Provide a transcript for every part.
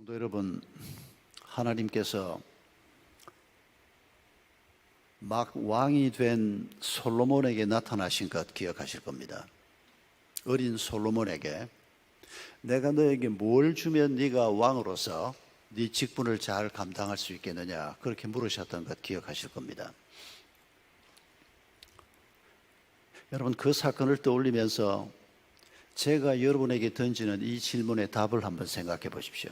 성도 여러분, 하나님께서 막 왕이 된 솔로몬에게 나타나신 것 기억하실 겁니다. 어린 솔로몬에게 내가 너에게 뭘 주면 네가 왕으로서 네 직분을 잘 감당할 수 있겠느냐, 그렇게 물으셨던 것 기억하실 겁니다. 여러분, 그 사건을 떠올리면서 제가 여러분에게 던지는 이 질문의 답을 한번 생각해 보십시오.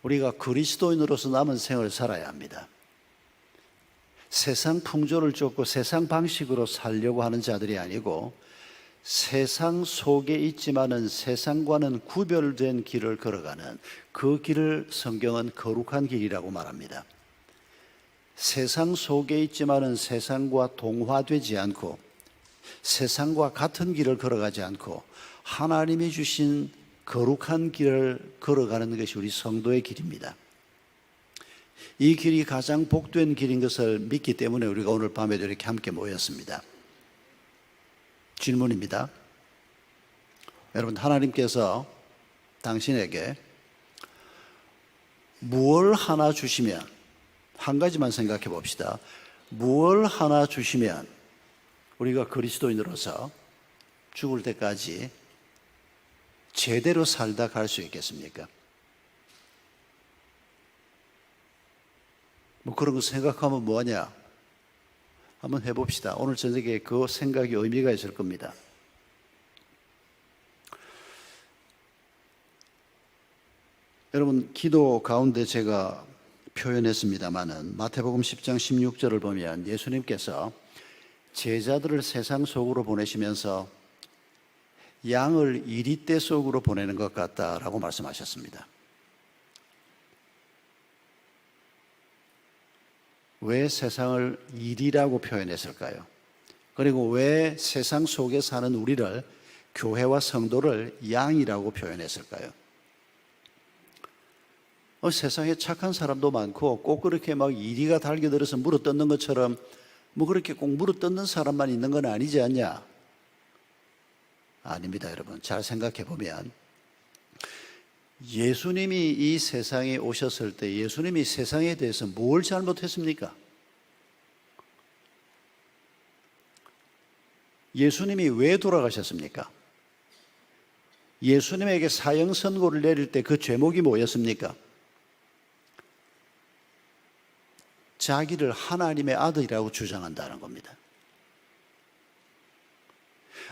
우리가 그리스도인으로서 남은 생을 살아야 합니다. 세상 풍조를 쫓고 세상 방식으로 살려고 하는 자들이 아니고 세상 속에 있지만은 세상과는 구별된 길을 걸어가는 그 길을 성경은 거룩한 길이라고 말합니다. 세상 속에 있지만은 세상과 동화되지 않고 세상과 같은 길을 걸어가지 않고 하나님이 주신 거룩한 길을 걸어가는 것이 우리 성도의 길입니다. 이 길이 가장 복된 길인 것을 믿기 때문에 우리가 오늘 밤에도 이렇게 함께 모였습니다. 질문입니다. 여러분, 하나님께서 당신에게 무엇 하나 주시면, 한 가지만 생각해 봅시다. 무엇 하나 주시면 우리가 그리스도인으로서 죽을 때까지 제대로 살다 갈 수 있겠습니까? 그런 거 생각하면 뭐하냐? 한번 해봅시다. 오늘 저녁에 그 생각이 의미가 있을 겁니다. 여러분, 기도 가운데 제가 표현했습니다마는 마태복음 10장 16절을 보면 예수님께서 제자들을 세상 속으로 보내시면서 양을 이리떼 속으로 보내는 것 같다라고 말씀하셨습니다. 왜 세상을 이리라고 표현했을까요? 그리고 왜 세상 속에 사는 우리를, 교회와 성도를 양이라고 표현했을까요? 세상에 착한 사람도 많고 꼭 그렇게 막 이리가 달겨들어서 물어뜯는 것처럼 그렇게 꼭 물어뜯는 사람만 있는 건 아니지 않냐? 아닙니다, 여러분. 잘 생각해 보면 예수님이 이 세상에 오셨을 때 예수님이 세상에 대해서 뭘 잘못했습니까? 예수님이 왜 돌아가셨습니까? 예수님에게 사형 선고를 내릴 때 그 죄목이 뭐였습니까? 자기를 하나님의 아들이라고 주장한다는 겁니다.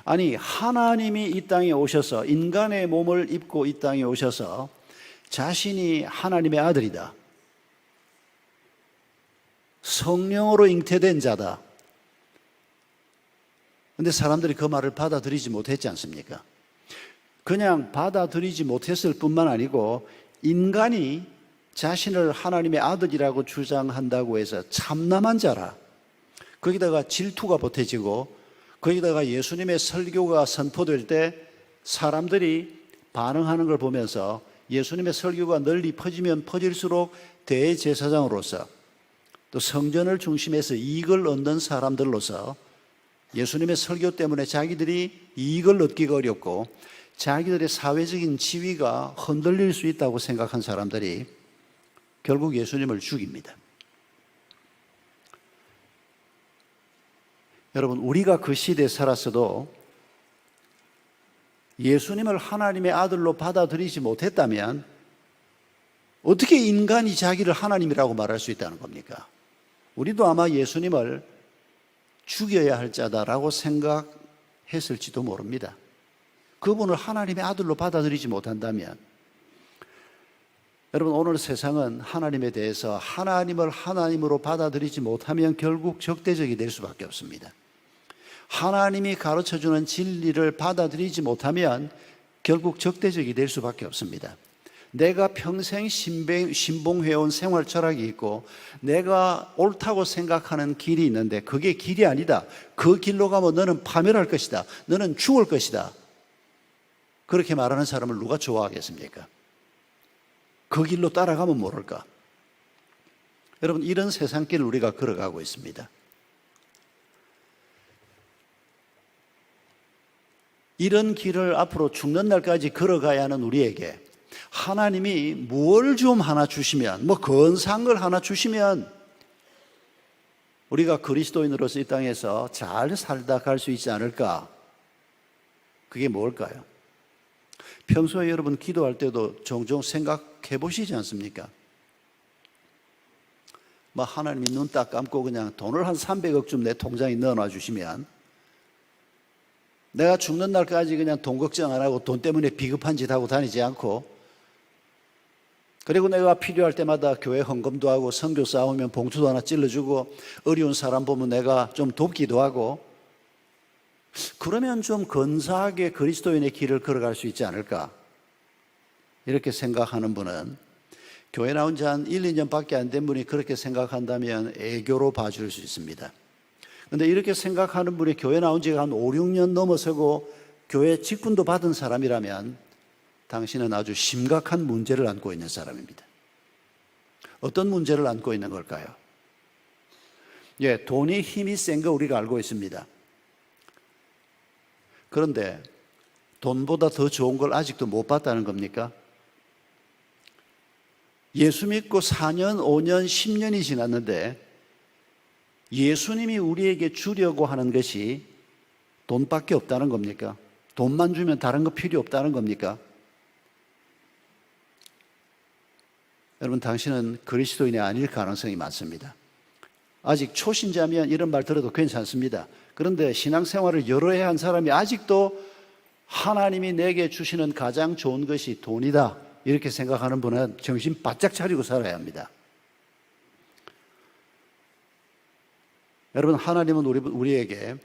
아니, 하나님이 이 땅에 오셔서 인간의 몸을 입고 이 땅에 오셔서 자신이 하나님의 아들이다, 성령으로 잉태된 자다. 근데 사람들이 그 말을 받아들이지 못했지 않습니까? 그냥 받아들이지 못했을 뿐만 아니고 인간이 자신을 하나님의 아들이라고 주장한다고 해서 참남한 자라, 거기다가 질투가 보태지고 거기다가 예수님의 설교가 선포될 때 사람들이 반응하는 걸 보면서 예수님의 설교가 널리 퍼지면 퍼질수록 대제사장으로서 또 성전을 중심해서 이익을 얻는 사람들로서 예수님의 설교 때문에 자기들이 이익을 얻기가 어렵고 자기들의 사회적인 지위가 흔들릴 수 있다고 생각한 사람들이 결국 예수님을 죽입니다. 여러분, 우리가 그 시대에 살았어도 예수님을 하나님의 아들로 받아들이지 못했다면 어떻게 인간이 자기를 하나님이라고 말할 수 있다는 겁니까? 우리도 아마 예수님을 죽여야 할 자다라고 생각했을지도 모릅니다. 그분을 하나님의 아들로 받아들이지 못한다면. 여러분, 오늘 세상은 하나님에 대해서 하나님을 하나님으로 받아들이지 못하면 결국 적대적이 될 수밖에 없습니다. 하나님이 가르쳐주는 진리를 받아들이지 못하면 결국 적대적이 될 수밖에 없습니다. 내가 평생 신봉해온 생활 철학이 있고 내가 옳다고 생각하는 길이 있는데 그게 길이 아니다, 그 길로 가면 너는 파멸할 것이다, 너는 죽을 것이다, 그렇게 말하는 사람을 누가 좋아하겠습니까? 그 길로 따라가면 모를까? 여러분, 이런 세상길을 우리가 걸어가고 있습니다. 이런 길을 앞으로 죽는 날까지 걸어가야 하는 우리에게 하나님이 뭘 좀 하나 주시면, 뭐 건상을 하나 주시면 우리가 그리스도인으로서 이 땅에서 잘 살다 갈 수 있지 않을까? 그게 뭘까요? 평소에 여러분 기도할 때도 종종 생각해 보시지 않습니까? 뭐 하나님이 눈 딱 감고 그냥 돈을 한 300억쯤 내 통장에 넣어놔 주시면 내가 죽는 날까지 그냥 돈 걱정 안 하고 돈 때문에 비겁한 짓 하고 다니지 않고, 그리고 내가 필요할 때마다 교회 헌금도 하고 선교 싸우면 봉투도 하나 찔러주고 어려운 사람 보면 내가 좀 돕기도 하고, 그러면 좀 근사하게 그리스도인의 길을 걸어갈 수 있지 않을까? 이렇게 생각하는 분은, 교회 나온 지 한 1, 2년밖에 안 된 분이 그렇게 생각한다면 애교로 봐줄 수 있습니다. 그런데 이렇게 생각하는 분이 교회 나온 지가 한 5, 6년 넘어서고 교회 직분도 받은 사람이라면 당신은 아주 심각한 문제를 안고 있는 사람입니다. 어떤 문제를 안고 있는 걸까요? 돈이 힘이 센 거 우리가 알고 있습니다. 그런데 돈보다 더 좋은 걸 아직도 못 봤다는 겁니까? 예수 믿고 4년, 5년, 10년이 지났는데 예수님이 우리에게 주려고 하는 것이 돈밖에 없다는 겁니까? 돈만 주면 다른 거 필요 없다는 겁니까? 여러분, 당신은 그리스도인이 아닐 가능성이 많습니다. 아직 초신자면 이런 말 들어도 괜찮습니다. 그런데 신앙생활을 여러 해 한 사람이 아직도 하나님이 내게 주시는 가장 좋은 것이 돈이다, 이렇게 생각하는 분은 정신 바짝 차리고 살아야 합니다. 여러분, 하나님은 우리에게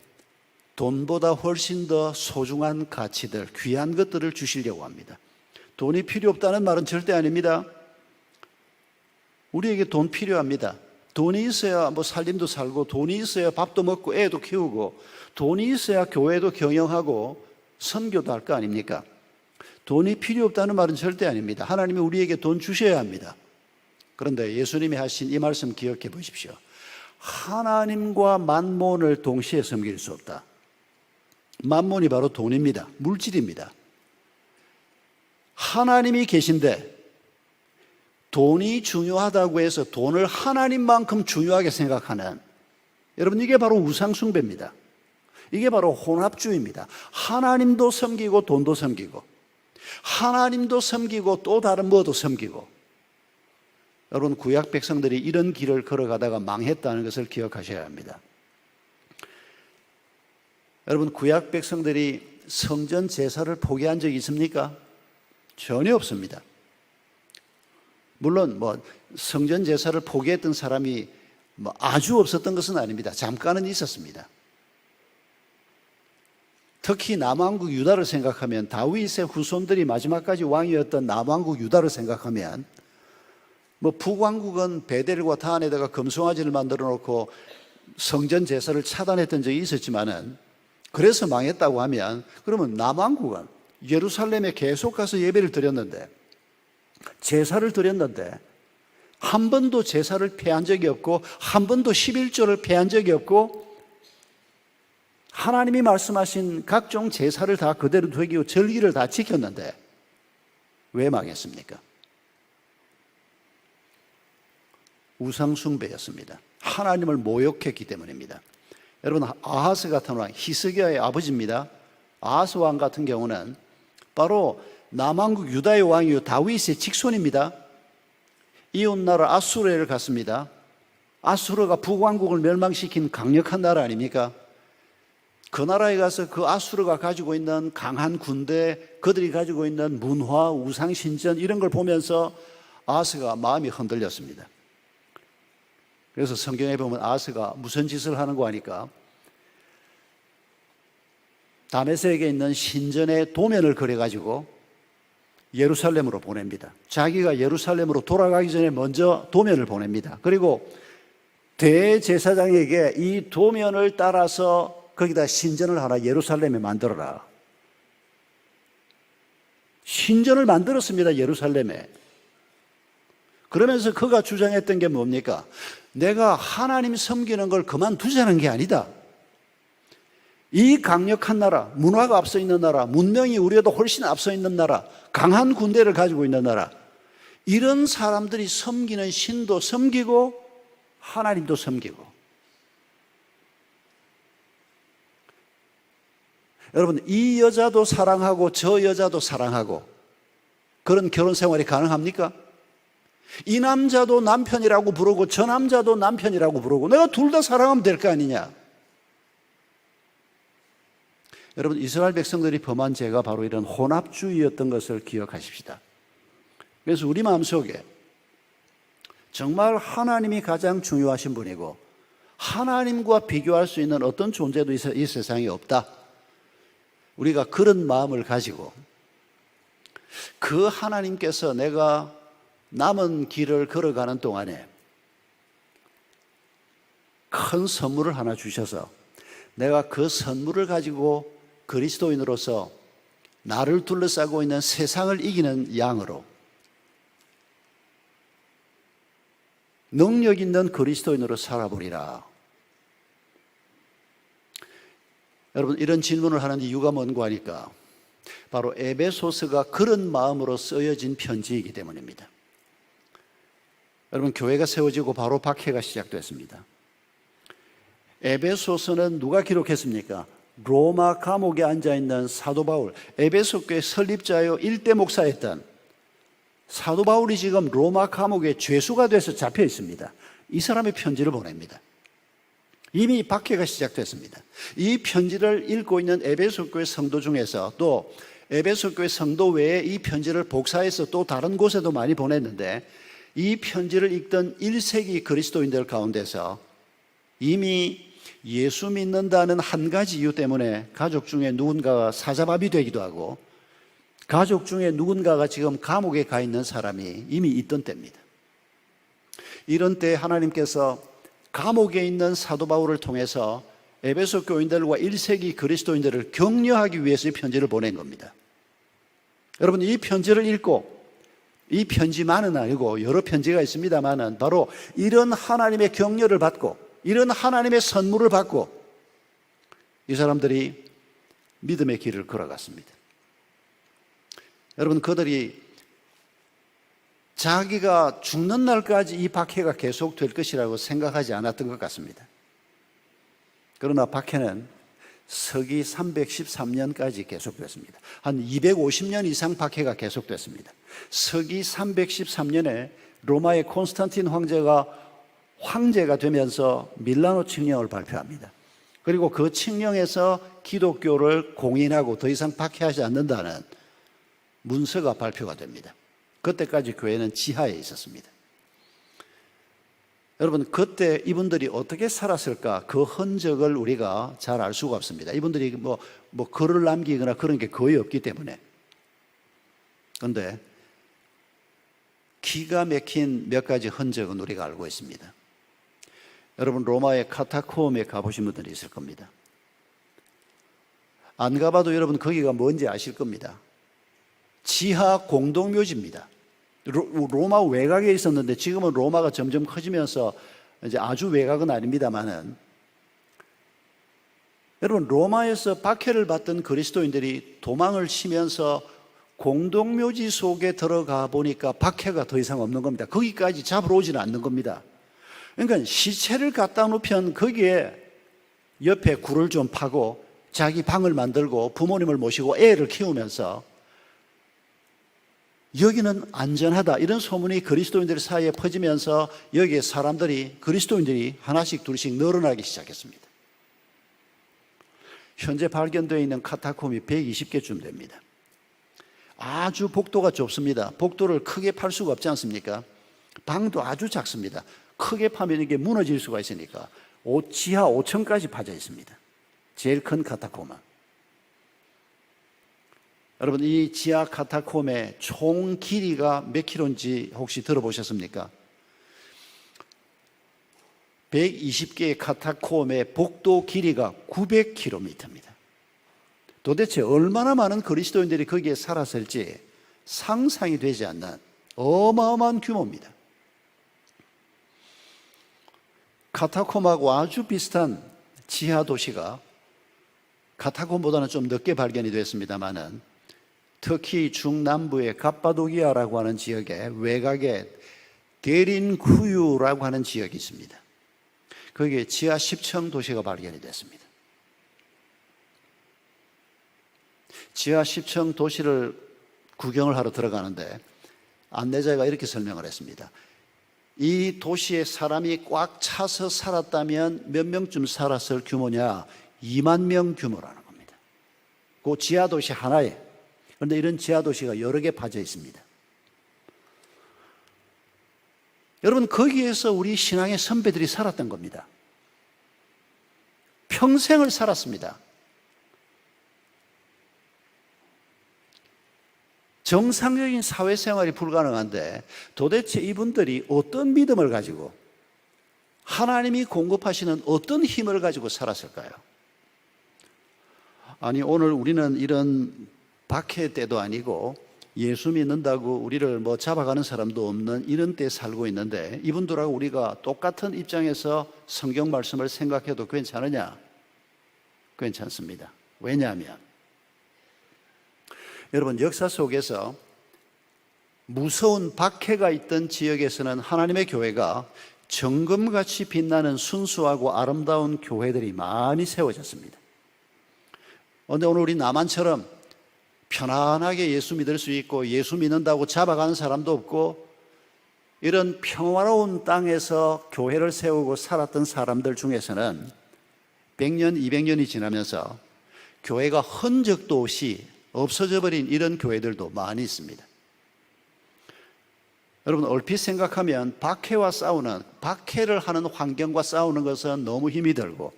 돈보다 훨씬 더 소중한 가치들, 귀한 것들을 주시려고 합니다. 돈이 필요 없다는 말은 절대 아닙니다. 우리에게 돈 필요합니다. 돈이 있어야 뭐 살림도 살고, 돈이 있어야 밥도 먹고 애도 키우고, 돈이 있어야 교회도 경영하고 선교도 할 거 아닙니까? 돈이 필요 없다는 말은 절대 아닙니다. 하나님이 우리에게 돈 주셔야 합니다. 그런데 예수님이 하신 이 말씀 기억해 보십시오. 하나님과 만몬을 동시에 섬길 수 없다. 만몬이 바로 돈입니다. 물질입니다. 하나님이 계신데 돈이 중요하다고 해서 돈을 하나님만큼 중요하게 생각하는, 여러분, 이게 바로 우상숭배입니다. 이게 바로 혼합주의입니다. 하나님도 섬기고 돈도 섬기고, 하나님도 섬기고 또 다른 뭐도 섬기고. 여러분, 구약 백성들이 이런 길을 걸어가다가 망했다는 것을 기억하셔야 합니다. 여러분, 구약 백성들이 성전 제사를 포기한 적이 있습니까? 전혀 없습니다. 물론 성전 제사를 포기했던 사람이 아주 없었던 것은 아닙니다. 잠깐은 있었습니다. 특히 남왕국 유다를 생각하면, 다윗의 후손들이 마지막까지 왕이었던 남왕국 유다를 생각하면, 북왕국은 베델과 단에다가 금송아지를 만들어 놓고 성전 제사를 차단했던 적이 있었지만은, 그래서 망했다고 하면, 그러면 남왕국은 예루살렘에 계속 가서 예배를 드렸는데, 제사를 드렸는데 한 번도 제사를 폐한 적이 없고, 한 번도 11조를 폐한 적이 없고, 하나님이 말씀하신 각종 제사를 다 그대로 되기고 절기를 다 지켰는데 왜 망했습니까? 우상숭배였습니다. 하나님을 모욕했기 때문입니다. 여러분, 아하스 같은 왕, 히스기야의 아버지입니다. 아하스 왕 같은 경우는 바로 남왕국 유다의 왕이요 다윗의 직손입니다. 이웃나라 아수르를 갔습니다. 아수르가 북왕국을 멸망시킨 강력한 나라 아닙니까? 그 나라에 가서 그 아수르가 가지고 있는 강한 군대, 그들이 가지고 있는 문화, 우상신전, 이런 걸 보면서 아하스가 마음이 흔들렸습니다. 그래서 성경에 보면 아하스가 무슨 짓을 하는 거 아니까, 다메섹에 있는 신전의 도면을 그려가지고 예루살렘으로 보냅니다. 자기가 예루살렘으로 돌아가기 전에 먼저 도면을 보냅니다. 그리고 대제사장에게 이 도면을 따라서 거기다 신전을 하나 예루살렘에 만들어라. 신전을 만들었습니다, 예루살렘에. 그러면서 그가 주장했던 게 뭡니까? 내가 하나님 섬기는 걸 그만두자는 게 아니다. 이 강력한 나라, 문화가 앞서 있는 나라, 문명이 우리보다 훨씬 앞서 있는 나라, 강한 군대를 가지고 있는 나라, 이런 사람들이 섬기는 신도 섬기고 하나님도 섬기고. 여러분, 이 여자도 사랑하고 저 여자도 사랑하고 그런 결혼 생활이 가능합니까? 이 남자도 남편이라고 부르고 저 남자도 남편이라고 부르고 내가 둘 다 사랑하면 될 거 아니냐? 여러분, 이스라엘 백성들이 범한 죄가 바로 이런 혼합주의였던 것을 기억하십시다. 그래서 우리 마음속에 정말 하나님이 가장 중요하신 분이고 하나님과 비교할 수 있는 어떤 존재도 이 세상에 없다. 우리가 그런 마음을 가지고 그 하나님께서 내가 남은 길을 걸어가는 동안에 큰 선물을 하나 주셔서 내가 그 선물을 가지고 그리스도인으로서 나를 둘러싸고 있는 세상을 이기는 양으로 능력 있는 그리스도인으로 살아보리라. 여러분, 이런 질문을 하는 이유가 뭔가 하니까 바로 에베소서가 그런 마음으로 쓰여진 편지이기 때문입니다. 여러분, 교회가 세워지고 바로 박해가 시작됐습니다. 에베소서는 누가 기록했습니까? 로마 감옥에 앉아있는 사도 바울, 에베소 교회 설립자요 일대 목사였던 사도 바울이 지금 로마 감옥에 죄수가 돼서 잡혀 있습니다. 이 사람의 편지를 보냅니다. 이미 박해가 시작됐습니다. 이 편지를 읽고 있는 에베소 교회 성도 중에서 또 에베소 교회 성도 외에 이 편지를 복사해서 또 다른 곳에도 많이 보냈는데 이 편지를 읽던 1세기 그리스도인들 가운데서 이미 예수 믿는다는 한 가지 이유 때문에 가족 중에 누군가가 사자밥이 되기도 하고 가족 중에 누군가가 지금 감옥에 가 있는 사람이 이미 있던 때입니다. 이런 때 하나님께서 감옥에 있는 사도 바울을 통해서 에베소 교인들과 1세기 그리스도인들을 격려하기 위해서 이 편지를 보낸 겁니다. 여러분, 이 편지를 읽고 이 편지만은 아니고 여러 편지가 있습니다만은 바로 이런 하나님의 격려를 받고 이런 하나님의 선물을 받고 이 사람들이 믿음의 길을 걸어갔습니다. 여러분, 그들이 자기가 죽는 날까지 이 박해가 계속될 것이라고 생각하지 않았던 것 같습니다. 그러나 박해는 서기 313년까지 계속됐습니다. 한 250년 이상 박해가 계속됐습니다. 서기 313년에 로마의 콘스탄틴 황제가 되면서 밀라노 칙령을 발표합니다. 그리고 그 칙령에서 기독교를 공인하고 더 이상 박해하지 않는다는 문서가 발표가 됩니다. 그때까지 교회는 지하에 있었습니다. 여러분, 그때 이분들이 어떻게 살았을까? 그 흔적을 우리가 잘 알 수가 없습니다. 이분들이 뭐 글을 남기거나 그런 게 거의 없기 때문에. 그런데 기가 막힌 몇 가지 흔적은 우리가 알고 있습니다. 여러분, 로마의 카타콤에 가보신 분들이 있을 겁니다. 안 가봐도 여러분 거기가 뭔지 아실 겁니다. 지하 공동묘지입니다. 로마 외곽에 있었는데 지금은 로마가 점점 커지면서 이제 아주 외곽은 아닙니다만은 여러분, 로마에서 박해를 받던 그리스도인들이 도망을 치면서 공동묘지 속에 들어가 보니까 박해가 더 이상 없는 겁니다. 거기까지 잡으러 오지는 않는 겁니다. 그러니까 시체를 갖다 놓으면 거기에 옆에 굴을 좀 파고 자기 방을 만들고 부모님을 모시고 애를 키우면서 여기는 안전하다, 이런 소문이 그리스도인들 사이에 퍼지면서 여기에 그리스도인들이 하나씩 둘씩 늘어나기 시작했습니다. 현재 발견되어 있는 카타콤이 120개쯤 됩니다. 아주 복도가 좁습니다. 복도를 크게 팔 수가 없지 않습니까? 방도 아주 작습니다. 크게 파면 이게 무너질 수가 있으니까 지하 5층까지 파져 있습니다. 제일 큰 카타콤은. 여러분, 이 지하 카타콤의 총 길이가 몇 킬로인지 혹시 들어보셨습니까? 120개의 카타콤의 복도 길이가 900km입니다. 도대체 얼마나 많은 그리스도인들이 거기에 살았을지 상상이 되지 않는 어마어마한 규모입니다. 카타콤하고 아주 비슷한 지하 도시가 카타콤보다는 좀 늦게 발견이 됐습니다마는 특히 중남부의 갑바도기아라고 하는 지역에 외곽에 데린쿠유라고 하는 지역이 있습니다. 거기에 지하 10층 도시가 발견이 됐습니다. 지하 10층 도시를 구경을 하러 들어가는데 안내자가 이렇게 설명을 했습니다. 이 도시에 사람이 꽉 차서 살았다면 몇 명쯤 살았을 규모냐? 2만 명 규모라는 겁니다. 그 지하 도시 하나에. 그런데 이런 지하 도시가 여러 개 파져 있습니다. 여러분, 거기에서 우리 신앙의 선배들이 살았던 겁니다. 평생을 살았습니다. 정상적인 사회생활이 불가능한데 도대체 이분들이 어떤 믿음을 가지고 하나님이 공급하시는 어떤 힘을 가지고 살았을까요? 아니, 오늘 우리는 이런 박해 때도 아니고 예수 믿는다고 우리를 뭐 잡아가는 사람도 없는 이런 때에 살고 있는데 이분들하고 우리가 똑같은 입장에서 성경 말씀을 생각해도 괜찮으냐? 괜찮습니다. 왜냐하면 여러분, 역사 속에서 무서운 박해가 있던 지역에서는 하나님의 교회가 정금같이 빛나는 순수하고 아름다운 교회들이 많이 세워졌습니다. 그런데 오늘 우리 남한처럼 편안하게 예수 믿을 수 있고 예수 믿는다고 잡아가는 사람도 없고 이런 평화로운 땅에서 교회를 세우고 살았던 사람들 중에서는 100년, 200년이 지나면서 교회가 흔적도 없이 없어져 버린 이런 교회들도 많이 있습니다. 여러분, 얼핏 생각하면 박해를 하는 환경과 싸우는 것은 너무 힘이 들고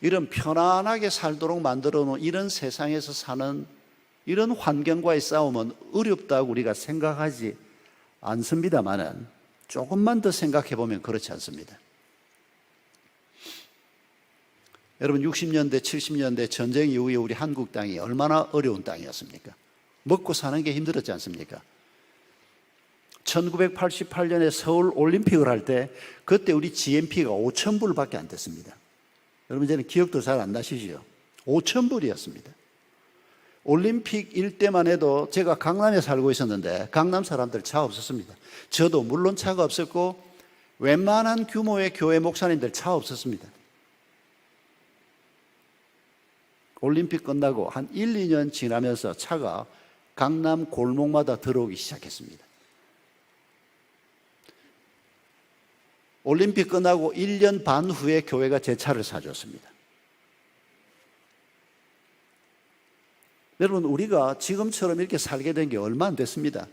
이런 편안하게 살도록 만들어 놓은 이런 세상에서 사는 이런 환경과의 싸움은 어렵다고 우리가 생각하지 않습니다만은 조금만 더 생각해 보면 그렇지 않습니다. 여러분, 60년대, 70년대 전쟁 이후에 우리 한국 땅이 얼마나 어려운 땅이었습니까? 먹고 사는 게 힘들었지 않습니까? 1988년에 서울 올림픽을 할 때 그때 우리 GNP가 5,000불밖에 안 됐습니다. 여러분, 이제는 기억도 잘 안 나시죠? 5,000불이었습니다. 올림픽 일때만 해도 제가 강남에 살고 있었는데 강남 사람들 차 없었습니다. 저도 물론 차가 없었고 웬만한 규모의 교회 목사님들 차 없었습니다. 올림픽 끝나고 한 1, 2년 지나면서 차가 강남 골목마다 들어오기 시작했습니다. 올림픽 끝나고 1년 반 후에 교회가 제 차를 사줬습니다. 여러분, 우리가 지금처럼 이렇게 살게 된 게 얼마 안 됐습니다.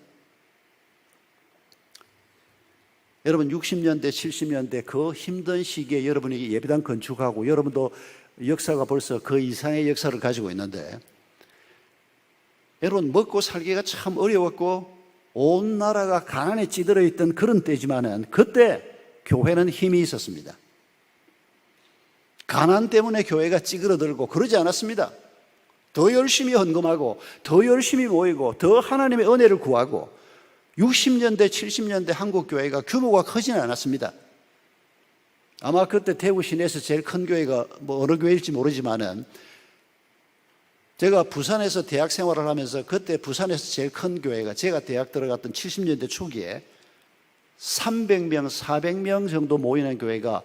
여러분, 60년대, 70년대 그 힘든 시기에 여러분이 예배당 건축하고 여러분도 역사가 벌써 그 이상의 역사를 가지고 있는데 여러분, 먹고 살기가 참 어려웠고 온 나라가 가난에 찌들어 있던 그런 때지만은 그때 교회는 힘이 있었습니다. 가난 때문에 교회가 찌그러들고 그러지 않았습니다. 더 열심히 헌금하고 더 열심히 모이고 더 하나님의 은혜를 구하고 60년대, 70년대 한국 교회가 규모가 크지는 않았습니다. 아마 그때 대구 시내에서 제일 큰 교회가 뭐 어느 교회일지 모르지만은 제가 부산에서 대학 생활을 하면서 그때 부산에서 제일 큰 교회가 제가 대학 들어갔던 70년대 초기에 300명, 400명 정도 모이는 교회가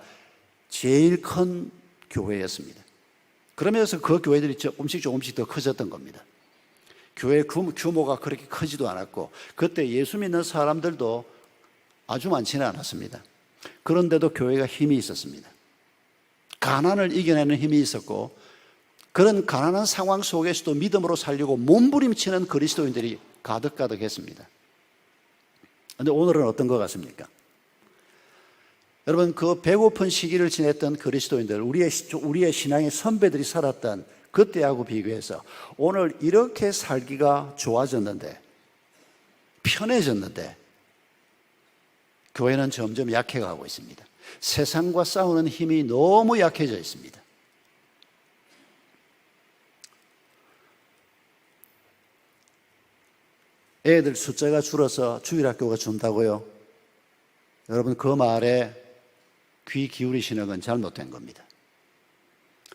제일 큰 교회였습니다. 그러면서 그 교회들이 조금씩 더 커졌던 겁니다. 교회 규모가 그렇게 크지도 않았고 그때 예수 믿는 사람들도 아주 많지는 않았습니다. 그런데도 교회가 힘이 있었습니다. 가난을 이겨내는 힘이 있었고 그런 가난한 상황 속에서도 믿음으로 살려고 몸부림치는 그리스도인들이 가득했습니다. 그런데 오늘은 어떤 것 같습니까? 여러분, 그 배고픈 시기를 지냈던 그리스도인들, 우리의 신앙의 선배들이 살았던 그때하고 비교해서 오늘 이렇게 살기가 좋아졌는데, 편해졌는데 교회는 점점 약해가고 있습니다. 세상과 싸우는 힘이 너무 약해져 있습니다. 애들 숫자가 줄어서 주일학교가 준다고요? 여러분, 그 말에 귀 기울이시는 건 잘못된 겁니다.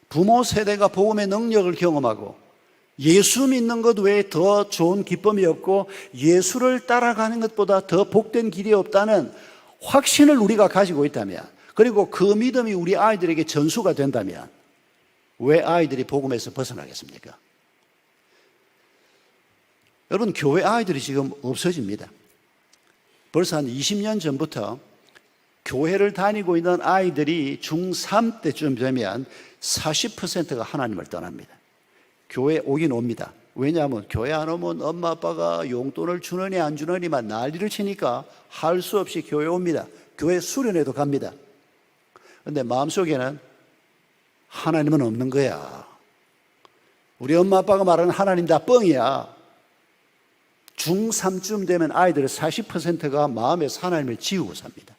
부모 세대가 복음의 능력을 경험하고 예수 믿는 것 외에 더 좋은 기쁨이 없고 예수를 따라가는 것보다 더 복된 길이 없다는 확신을 우리가 가지고 있다면, 그리고 그 믿음이 우리 아이들에게 전수가 된다면 왜 아이들이 복음에서 벗어나겠습니까? 여러분, 교회 아이들이 지금 없어집니다. 벌써 한 20년 전부터 교회를 다니고 있는 아이들이 중3 때쯤 되면 40%가 하나님을 떠납니다. 교회 오긴 옵니다. 왜냐하면 교회 안 오면 엄마 아빠가 용돈을 주느니 안 주느니만 난리를 치니까 할 수 없이 교회 옵니다. 교회 수련회도 갑니다. 그런데 마음속에는 하나님은 없는 거야. 우리 엄마 아빠가 말하는 하나님 다 뻥이야. 중3쯤 되면 아이들의 40%가 마음에서 하나님을 지우고 삽니다.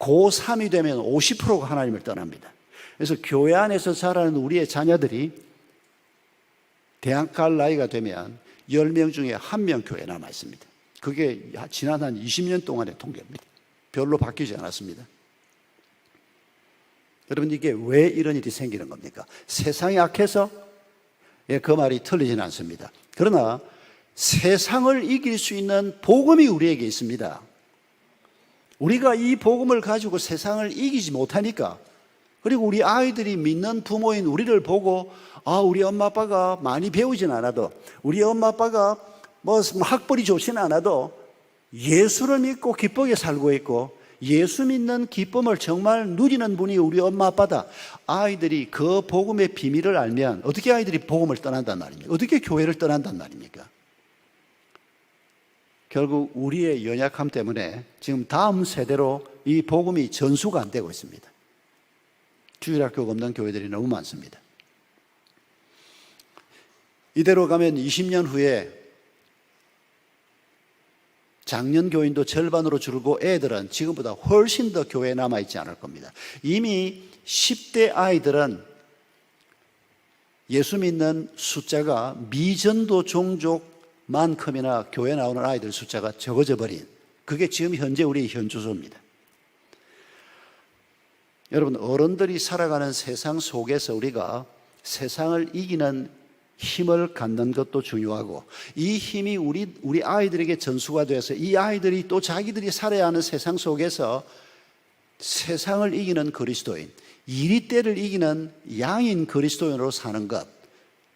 고3이 되면 50%가 하나님을 떠납니다. 그래서 교회 안에서 자라는 우리의 자녀들이 대학 갈 나이가 되면 10명 중에 1명 교회에 남아 있습니다. 그게 지난 한 20년 동안의 통계입니다. 별로 바뀌지 않았습니다. 여러분, 이게 왜 이런 일이 생기는 겁니까? 세상이 악해서? 예, 그 말이 틀리지는 않습니다. 그러나 세상을 이길 수 있는 복음이 우리에게 있습니다. 우리가 이 복음을 가지고 세상을 이기지 못하니까, 그리고 우리 아이들이 믿는 부모인 우리를 보고 우리 엄마 아빠가 많이 배우진 않아도, 우리 엄마 아빠가 뭐 학벌이 좋지는 않아도 예수를 믿고 기쁘게 살고 있고 예수 믿는 기쁨을 정말 누리는 분이 우리 엄마 아빠다. 아이들이 그 복음의 비밀을 알면 어떻게 아이들이 복음을 떠난단 말입니까? 어떻게 교회를 떠난단 말입니까? 결국 우리의 연약함 때문에 지금 다음 세대로 이 복음이 전수가 안 되고 있습니다. 주일학교가 없는 교회들이 너무 많습니다. 이대로 가면 20년 후에 장년 교인도 절반으로 줄고 애들은 지금보다 훨씬 더 교회에 남아있지 않을 겁니다. 이미 10대 아이들은 예수 믿는 숫자가 미전도 종족만큼이나 교회 나오는 아이들 숫자가 적어져 버린, 그게 지금 현재 우리의 현주소입니다. 여러분, 어른들이 살아가는 세상 속에서 우리가 세상을 이기는 힘을 갖는 것도 중요하고, 이 힘이 우리 아이들에게 전수가 돼서 이 아이들이 또 자기들이 살아야 하는 세상 속에서 세상을 이기는 그리스도인, 이리때를 이기는 양인 그리스도인으로 사는 것,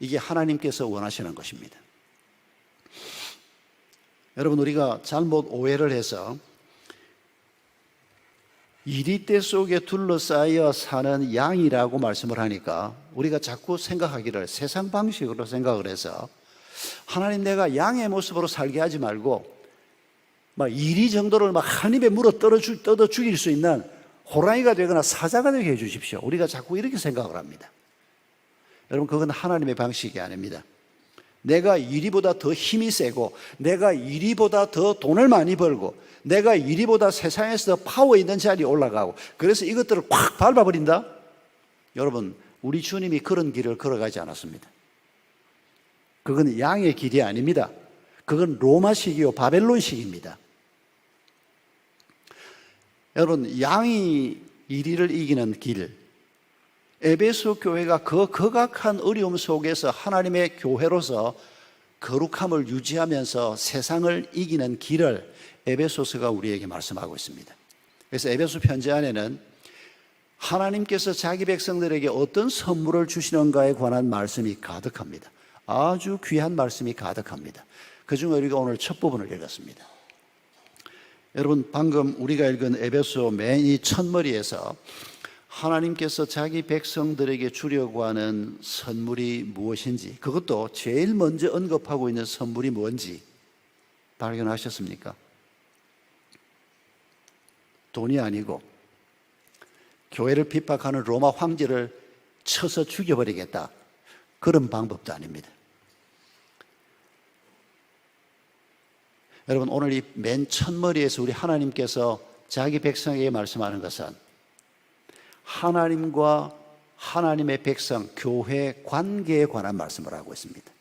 이게 하나님께서 원하시는 것입니다. 여러분, 우리가 잘못 오해를 해서 이리때 속에 둘러싸여 사는 양이라고 말씀을 하니까 우리가 자꾸 생각하기를 세상 방식으로 생각을 해서, 하나님 내가 양의 모습으로 살게 하지 말고 막 이리 정도를 막 한 입에 물어 뜯어 죽일 수 있는 호랑이가 되거나 사자가 되게 해 주십시오. 우리가 자꾸 이렇게 생각을 합니다. 여러분, 그건 하나님의 방식이 아닙니다. 내가 이리보다 더 힘이 세고, 내가 이리보다 더 돈을 많이 벌고, 내가 이리보다 세상에서 더 파워 있는 자리에 올라가고, 그래서 이것들을 꽉 밟아버린다? 여러분, 우리 주님이 그런 길을 걸어가지 않았습니다. 그건 양의 길이 아닙니다. 그건 로마식이요 바벨론식입니다. 여러분, 양이 이리를 이기는 길, 에베소 교회가 그 극악한 어려움 속에서 하나님의 교회로서 거룩함을 유지하면서 세상을 이기는 길을 에베소서가 우리에게 말씀하고 있습니다. 그래서 에베소 편지 안에는 하나님께서 자기 백성들에게 어떤 선물을 주시는가에 관한 말씀이 가득합니다. 아주 귀한 말씀이 가득합니다. 그중에 우리가 오늘 첫 부분을 읽었습니다. 여러분, 방금 우리가 읽은 에베소 맨 이 첫머리에서 하나님께서 자기 백성들에게 주려고 하는 선물이 무엇인지, 그것도 제일 먼저 언급하고 있는 선물이 뭔지 발견하셨습니까? 돈이 아니고 교회를 핍박하는 로마 황제를 쳐서 죽여버리겠다, 그런 방법도 아닙니다. 여러분, 오늘 이 맨 첫머리에서 우리 하나님께서 자기 백성에게 말씀하는 것은 하나님과 하나님의 백성, 교회 관계에 관한 말씀을 하고 있습니다.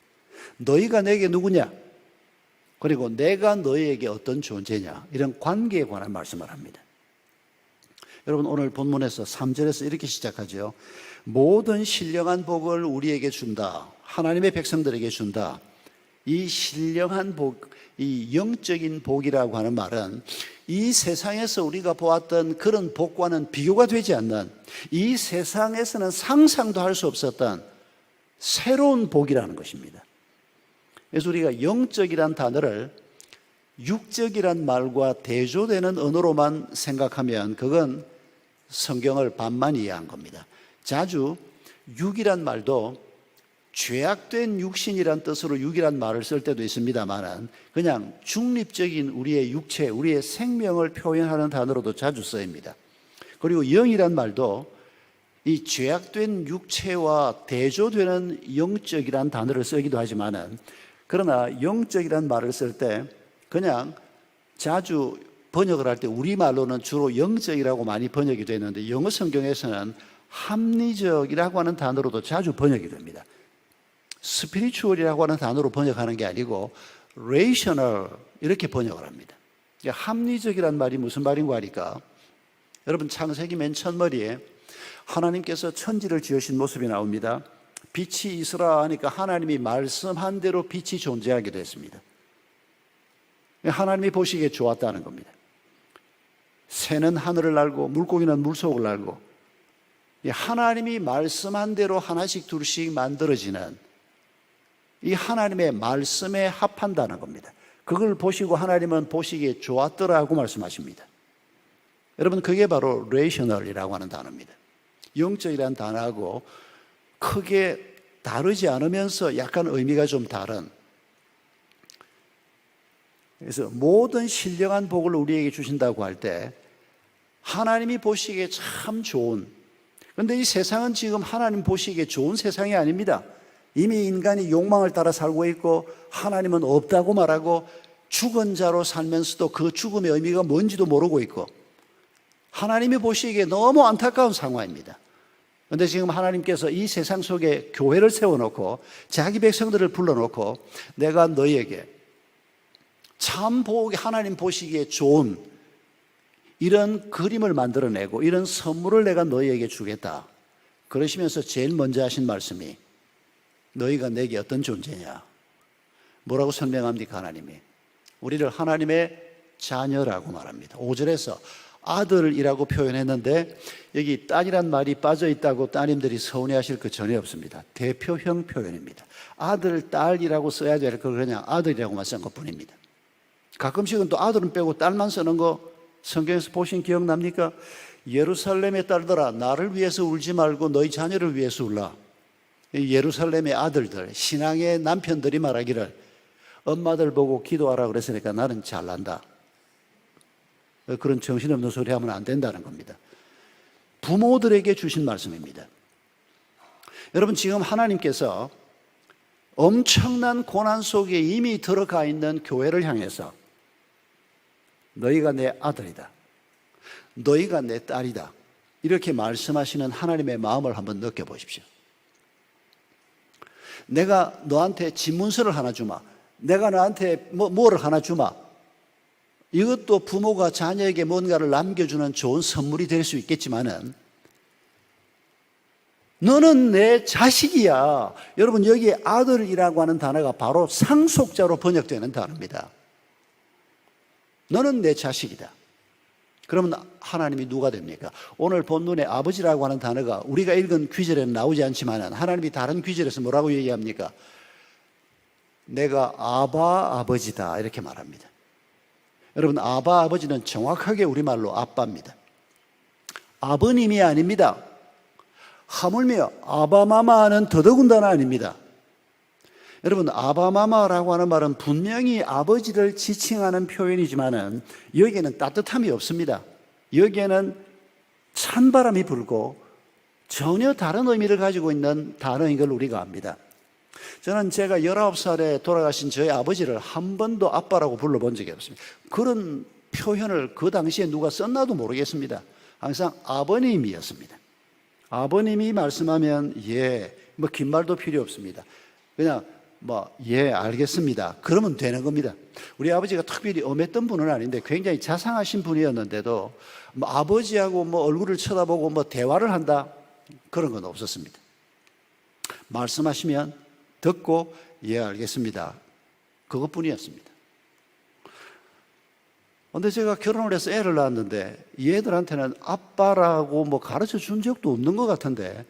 너희가 내게 누구냐? 그리고 내가 너희에게 어떤 존재냐? 이런 관계에 관한 말씀을 합니다. 여러분 오늘 본문에서 3절에서 이렇게 시작하죠. 모든 신령한 복을 우리에게 준다. 하나님의 백성들에게 준다. 이 신령한 복, 이 영적인 복이라고 하는 말은 이 세상에서 우리가 보았던 그런 복과는 비교가 되지 않는, 이 세상에서는 상상도 할 수 없었던 새로운 복이라는 것입니다. 그래서 우리가 영적이란 단어를 육적이란 말과 대조되는 언어로만 생각하면 그건 성경을 반만 이해한 겁니다. 자주 육이란 말도 죄악된 육신이란 뜻으로 육이란 말을 쓸 때도 있습니다만 그냥 중립적인 우리의 육체, 우리의 생명을 표현하는 단어로도 자주 쓰입니다. 그리고 영이란 말도 이 죄악된 육체와 대조되는 영적이란 단어를 쓰기도 하지만은 그러나 영적이란 말을 쓸 때 그냥 자주 번역을 할 때 우리말로는 주로 영적이라고 많이 번역이 되는데 영어 성경에서는 합리적이라고 하는 단어로도 자주 번역이 됩니다. 스피리추얼이라고 하는 단어로 번역하는 게 아니고 rational 이렇게 번역을 합니다. 합리적이란 말이 무슨 말인가 하니까 여러분 창세기 맨 첫머리에 하나님께서 천지를 지으신 모습이 나옵니다. 빛이 있으라 하니까 하나님이 말씀한 대로 빛이 존재하게 됐습니다. 하나님이 보시기에 좋았다는 겁니다. 새는 하늘을 날고 물고기는 물속을 날고 하나님이 말씀한 대로 하나씩 둘씩 만들어지는 이 하나님의 말씀에 합한다는 겁니다. 그걸 보시고 하나님은 보시기에 좋았더라고 말씀하십니다. 여러분 그게 바로 rational이라고 하는 단어입니다. 영적이라는 단어하고 크게 다르지 않으면서 약간 의미가 좀 다른, 그래서 모든 신령한 복을 우리에게 주신다고 할 때 하나님이 보시기에 참 좋은, 그런데 이 세상은 지금 하나님 보시기에 좋은 세상이 아닙니다. 이미 인간이 욕망을 따라 살고 있고 하나님은 없다고 말하고 죽은 자로 살면서도 그 죽음의 의미가 뭔지도 모르고 있고 하나님이 보시기에 너무 안타까운 상황입니다. 그런데 지금 하나님께서 이 세상 속에 교회를 세워놓고 자기 백성들을 불러놓고 내가 너희에게 참 하나님 보시기에 좋은 이런 그림을 만들어내고 이런 선물을 내가 너희에게 주겠다. 그러시면서 제일 먼저 하신 말씀이 너희가 내게 어떤 존재냐? 뭐라고 설명합니까? 하나님이 우리를 하나님의 자녀라고 말합니다. 5절에서 아들이라고 표현했는데 여기 딸이란 말이 빠져있다고 따님들이 서운해하실 그 전혀 없습니다. 대표형 표현입니다. 아들, 딸이라고 써야 될 걸 그냥 아들이라고만 쓴 것뿐입니다. 가끔씩은 또 아들은 빼고 딸만 쓰는 거 성경에서 보신 기억납니까? 예루살렘의 딸들아 나를 위해서 울지 말고 너희 자녀를 위해서 울라. 예루살렘의 아들들, 신앙의 남편들이 말하기를 엄마들 보고 기도하라 그랬으니까 나는 잘난다. 그런 정신없는 소리 하면 안 된다는 겁니다. 부모들에게 주신 말씀입니다. 여러분 지금 하나님께서 엄청난 고난 속에 이미 들어가 있는 교회를 향해서 너희가 내 아들이다, 너희가 내 딸이다 이렇게 말씀하시는 하나님의 마음을 한번 느껴보십시오. 내가 너한테 집문서를 하나 주마, 내가 너한테 뭐를 하나 주마, 이것도 부모가 자녀에게 뭔가를 남겨주는 좋은 선물이 될 수 있겠지만은 너는 내 자식이야. 여러분 여기 아들이라고 하는 단어가 바로 상속자로 번역되는 단어입니다. 너는 내 자식이다. 그러면 하나님이 누가 됩니까? 오늘 본문에 아버지라고 하는 단어가 우리가 읽은 귀절에는 나오지 않지만 하나님이 다른 귀절에서 뭐라고 얘기합니까? 내가 아바 아버지다 이렇게 말합니다. 여러분 아바 아버지는 정확하게 우리말로 아빠입니다. 아버님이 아닙니다. 하물며 아바마마는 더더군다나 아닙니다. 여러분 아바마마라고 하는 말은 분명히 아버지를 지칭하는 표현이지만은 여기에는 따뜻함이 없습니다. 여기에는 찬바람이 불고 전혀 다른 의미를 가지고 있는 단어인 걸 우리가 압니다. 저는 제가 19살에 돌아가신 저희 아버지를 한 번도 아빠라고 불러본 적이 없습니다. 그런 표현을 그 당시에 누가 썼나도 모르겠습니다. 항상 아버님이었습니다. 아버님이 말씀하면 뭐 긴 말도 필요 없습니다. 그냥 예, 알겠습니다. 그러면 되는 겁니다. 우리 아버지가 특별히 엄했던 분은 아닌데 굉장히 자상하신 분이었는데도 아버지하고 얼굴을 쳐다보고 대화를 한다? 그런 건 없었습니다. 말씀하시면 듣고 예, 알겠습니다. 그것뿐이었습니다. 근데 제가 결혼을 해서 애를 낳았는데 이 애들한테는 아빠라고 가르쳐 준 적도 없는 것 같은데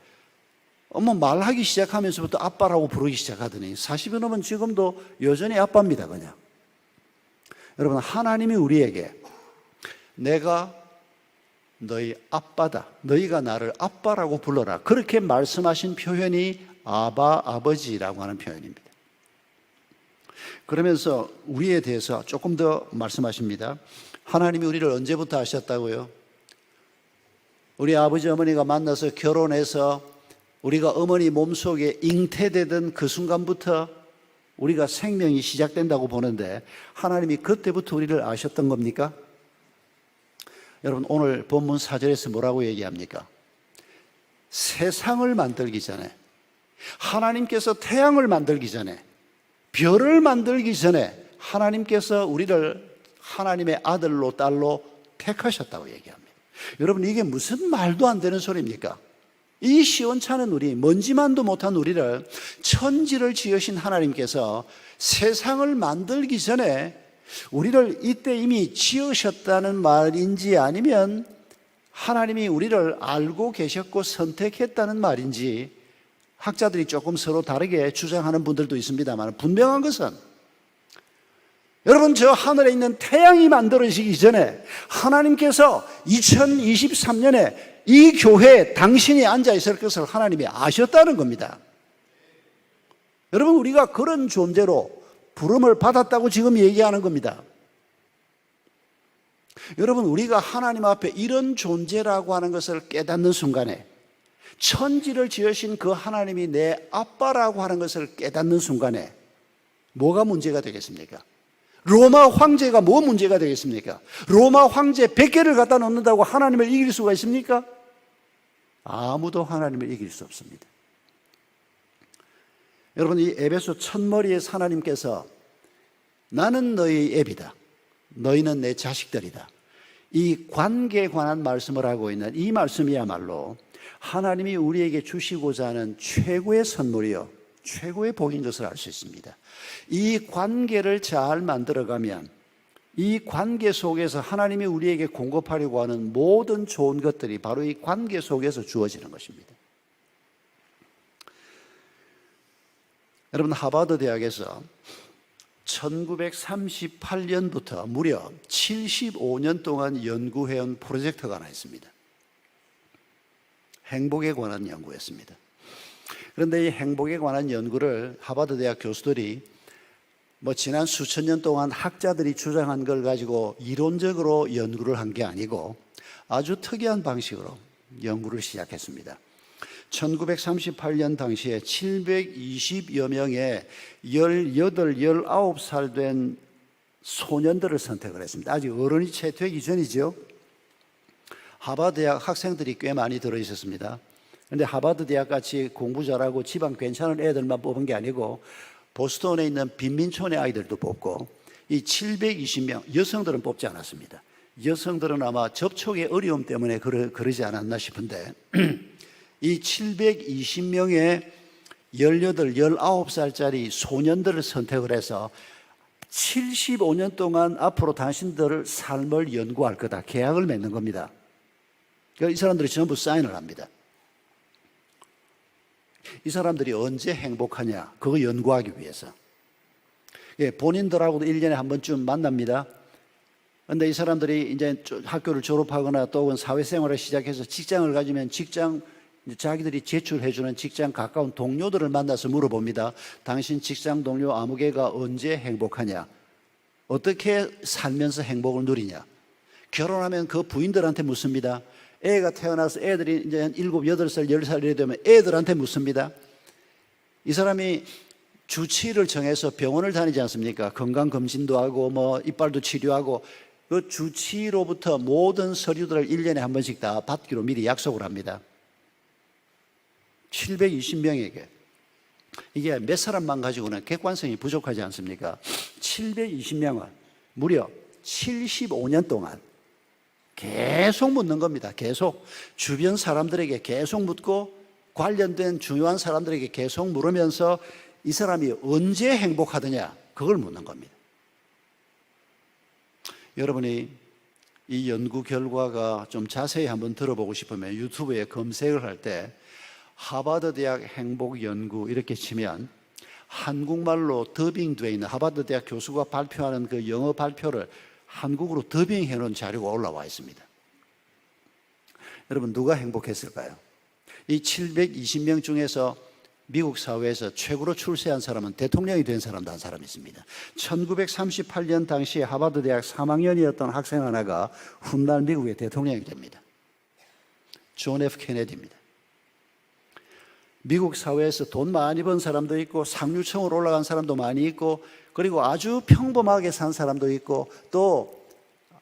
말하기 시작하면서부터 아빠라고 부르기 시작하더니 40이 넘은 지금도 여전히 아빠입니다, 그냥. 여러분, 하나님이 우리에게 내가 너희 아빠다, 너희가 나를 아빠라고 불러라, 그렇게 말씀하신 표현이 아바, 아버지라고 하는 표현입니다. 그러면서 우리에 대해서 조금 더 말씀하십니다. 하나님이 우리를 언제부터 아셨다고요? 우리 아버지 어머니가 만나서 결혼해서 우리가 어머니 몸속에 잉태되던 그 순간부터 우리가 생명이 시작된다고 보는데 하나님이 그때부터 우리를 아셨던 겁니까? 여러분, 오늘 본문 4절에서 뭐라고 얘기합니까? 세상을 만들기 전에, 하나님께서 태양을 만들기 전에, 별을 만들기 전에 하나님께서 우리를 하나님의 아들로 딸로 택하셨다고 얘기합니다. 여러분, 이게 무슨 말도 안 되는 소리입니까? 이 시원찮은 우리, 먼지만도 못한 우리를 천지를 지으신 하나님께서 세상을 만들기 전에 우리를 이때 이미 지으셨다는 말인지 아니면 하나님이 우리를 알고 계셨고 선택했다는 말인지 학자들이 조금 서로 다르게 주장하는 분들도 있습니다만 분명한 것은 여러분, 저 하늘에 있는 태양이 만들어지기 전에 하나님께서 2023년에 이 교회에 당신이 앉아 있을 것을 하나님이 아셨다는 겁니다. 여러분, 우리가 그런 존재로 부름을 받았다고 지금 얘기하는 겁니다. 여러분, 우리가 하나님 앞에 이런 존재라고 하는 것을 깨닫는 순간에, 천지를 지으신 그 하나님이 내 아빠라고 하는 것을 깨닫는 순간에 뭐가 문제가 되겠습니까? 로마 황제가 뭐 문제가 되겠습니까? 로마 황제 100개를 갖다 놓는다고 하나님을 이길 수가 있습니까? 아무도 하나님을 이길 수 없습니다. 여러분, 이 에베소 첫머리에 하나님께서 나는 너희 애비다, 너희는 내 자식들이다, 이 관계에 관한 말씀을 하고 있는 이 말씀이야말로 하나님이 우리에게 주시고자 하는 최고의 선물이요 최고의 복인 것을 알 수 있습니다. 이 관계를 잘 만들어가면 이 관계 속에서 하나님이 우리에게 공급하려고 하는 모든 좋은 것들이 바로 이 관계 속에서 주어지는 것입니다. 여러분, 하버드 대학에서 1938년부터 무려 75년 동안 연구해온 프로젝트가 하나 있습니다. 행복에 관한 연구였습니다. 그런데 이 행복에 관한 연구를 하버드 대학 교수들이 지난 수천 년 동안 학자들이 주장한 걸 가지고 이론적으로 연구를 한 게 아니고 아주 특이한 방식으로 연구를 시작했습니다. 1938년 당시에 720여 명의 18, 19살 된 소년들을 선택을 했습니다. 아직 어른이 채택되기 전이죠. 하버드 대학 학생들이 꽤 많이 들어있었습니다. 그런데 하버드 대학 같이 공부 잘하고 집안 괜찮은 애들만 뽑은 게 아니고 보스턴에 있는 빈민촌의 아이들도 뽑고 이 720명, 여성들은 뽑지 않았습니다. 여성들은 아마 접촉의 어려움 때문에 그러지 않았나 싶은데 이 720명의 18, 19살짜리 소년들을 선택을 해서 75년 동안 앞으로 당신들의 삶을 연구할 거다, 계약을 맺는 겁니다. 이 사람들이 전부 사인을 합니다. 이 사람들이 언제 행복하냐, 그거 연구하기 위해서. 본인들하고도 1년에 한 번쯤 만납니다. 그런데 이 사람들이 이제 학교를 졸업하거나 또 혹은 사회생활을 시작해서 직장을 가지면 자기들이 제출해주는 직장 가까운 동료들을 만나서 물어봅니다. 당신 직장 동료 아무개가 언제 행복하냐? 어떻게 살면서 행복을 누리냐? 결혼하면 그 부인들한테 묻습니다. 애가 태어나서 애들이 이제 한 7, 8살, 10살 이래 되면 애들한테 묻습니다. 이 사람이 주치의를 정해서 병원을 다니지 않습니까? 건강검진도 하고 이빨도 치료하고 그 주치의로부터 모든 서류들을 1년에 한 번씩 다 받기로 미리 약속을 합니다. 720명에게. 이게 몇 사람만 가지고는 객관성이 부족하지 않습니까? 720명은 무려 75년 동안 계속 묻는 겁니다. 계속 주변 사람들에게 계속 묻고 관련된 중요한 사람들에게 계속 물으면서 이 사람이 언제 행복하더냐, 그걸 묻는 겁니다. 여러분이 이 연구 결과가 좀 자세히 한번 들어보고 싶으면 유튜브에 검색을 할 때 하버드 대학 행복 연구 이렇게 치면 한국말로 더빙되어 있는 하버드 대학 교수가 발표하는 그 영어 발표를 한국어로 더빙해 놓은 자료가 올라와 있습니다. 여러분, 누가 행복했을까요? 이 720명 중에서 미국 사회에서 최고로 출세한 사람은 대통령이 된 사람도 한 사람이 있습니다. 1938년 당시 하버드 대학 3학년이었던 학생 하나가 훗날 미국의 대통령이 됩니다. 존 F 케네디입니다. 미국 사회에서 돈 많이 번 사람도 있고 상류층으로 올라간 사람도 많이 있고, 그리고 아주 평범하게 산 사람도 있고, 또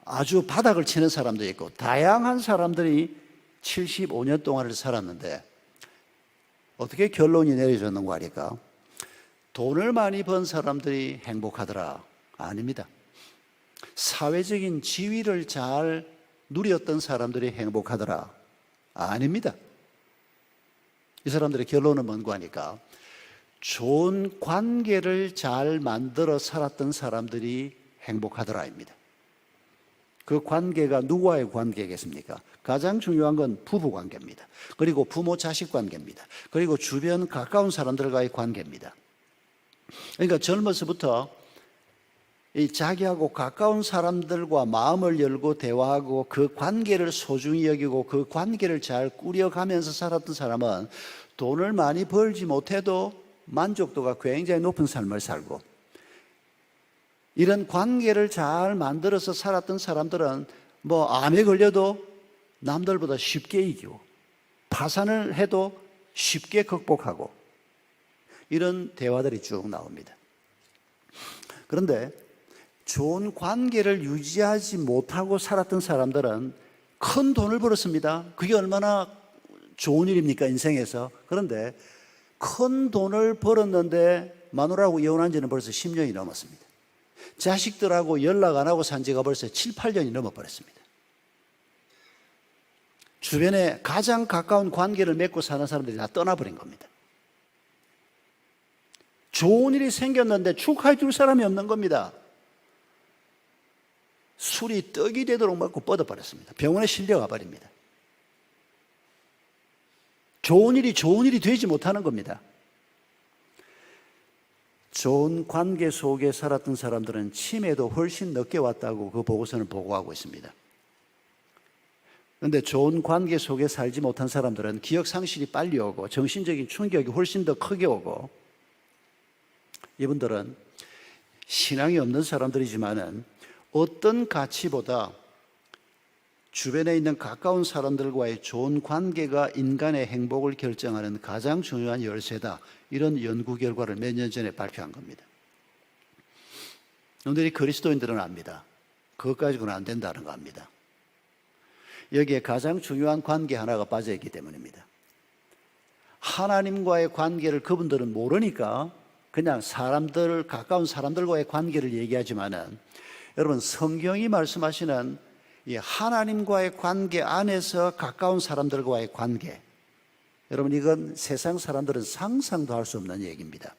아주 바닥을 치는 사람도 있고, 다양한 사람들이 75년 동안을 살았는데 어떻게 결론이 내려졌는가 하니까 돈을 많이 번 사람들이 행복하더라? 아닙니다. 사회적인 지위를 잘 누렸던 사람들이 행복하더라? 아닙니다. 이 사람들의 결론은 뭔가 하니까 좋은 관계를 잘 만들어 살았던 사람들이 행복하더라입니다. 그 관계가 누구와의 관계겠습니까? 가장 중요한 건 부부 관계입니다. 그리고 부모 자식 관계입니다. 그리고 주변 가까운 사람들과의 관계입니다. 그러니까 젊어서부터 이 자기하고 가까운 사람들과 마음을 열고 대화하고 그 관계를 소중히 여기고 그 관계를 잘 꾸려가면서 살았던 사람은 돈을 많이 벌지 못해도 만족도가 굉장히 높은 삶을 살고, 이런 관계를 잘 만들어서 살았던 사람들은 뭐 암에 걸려도 남들보다 쉽게 이기고, 파산을 해도 쉽게 극복하고, 이런 대화들이 쭉 나옵니다. 그런데 좋은 관계를 유지하지 못하고 살았던 사람들은 큰 돈을 벌었습니다. 그게 얼마나 좋은 일입니까, 인생에서. 그런데 큰 돈을 벌었는데 마누라하고 이혼한 지는 벌써 10년이 넘었습니다. 자식들하고 연락 안 하고 산 지가 벌써 7, 8년이 넘어버렸습니다. 주변에 가장 가까운 관계를 맺고 사는 사람들이 다 떠나버린 겁니다. 좋은 일이 생겼는데 축하해 줄 사람이 없는 겁니다. 술이 떡이 되도록 먹고 뻗어버렸습니다. 병원에 실려가 버립니다. 좋은 일이 되지 못하는 겁니다. 좋은 관계 속에 살았던 사람들은 치매도 훨씬 늦게 왔다고 그 보고서는 보고하고 있습니다. 그런데 좋은 관계 속에 살지 못한 사람들은 기억 상실이 빨리 오고 정신적인 충격이 훨씬 더 크게 오고, 이분들은 신앙이 없는 사람들이지만은 어떤 가치보다 주변에 있는 가까운 사람들과의 좋은 관계가 인간의 행복을 결정하는 가장 중요한 열쇠다, 이런 연구 결과를 몇 년 전에 발표한 겁니다. 오늘이 그리스도인들은 압니다. 그것 가지고는 안 된다는 거 압니다. 여기에 가장 중요한 관계 하나가 빠져있기 때문입니다. 하나님과의 관계를 그분들은 모르니까 그냥 가까운 사람들과의 관계를 얘기하지만은, 여러분, 성경이 말씀하시는 이 하나님과의 관계 안에서 가까운 사람들과의 관계, 여러분, 이건 세상 사람들은 상상도 할 수 없는 얘기입니다.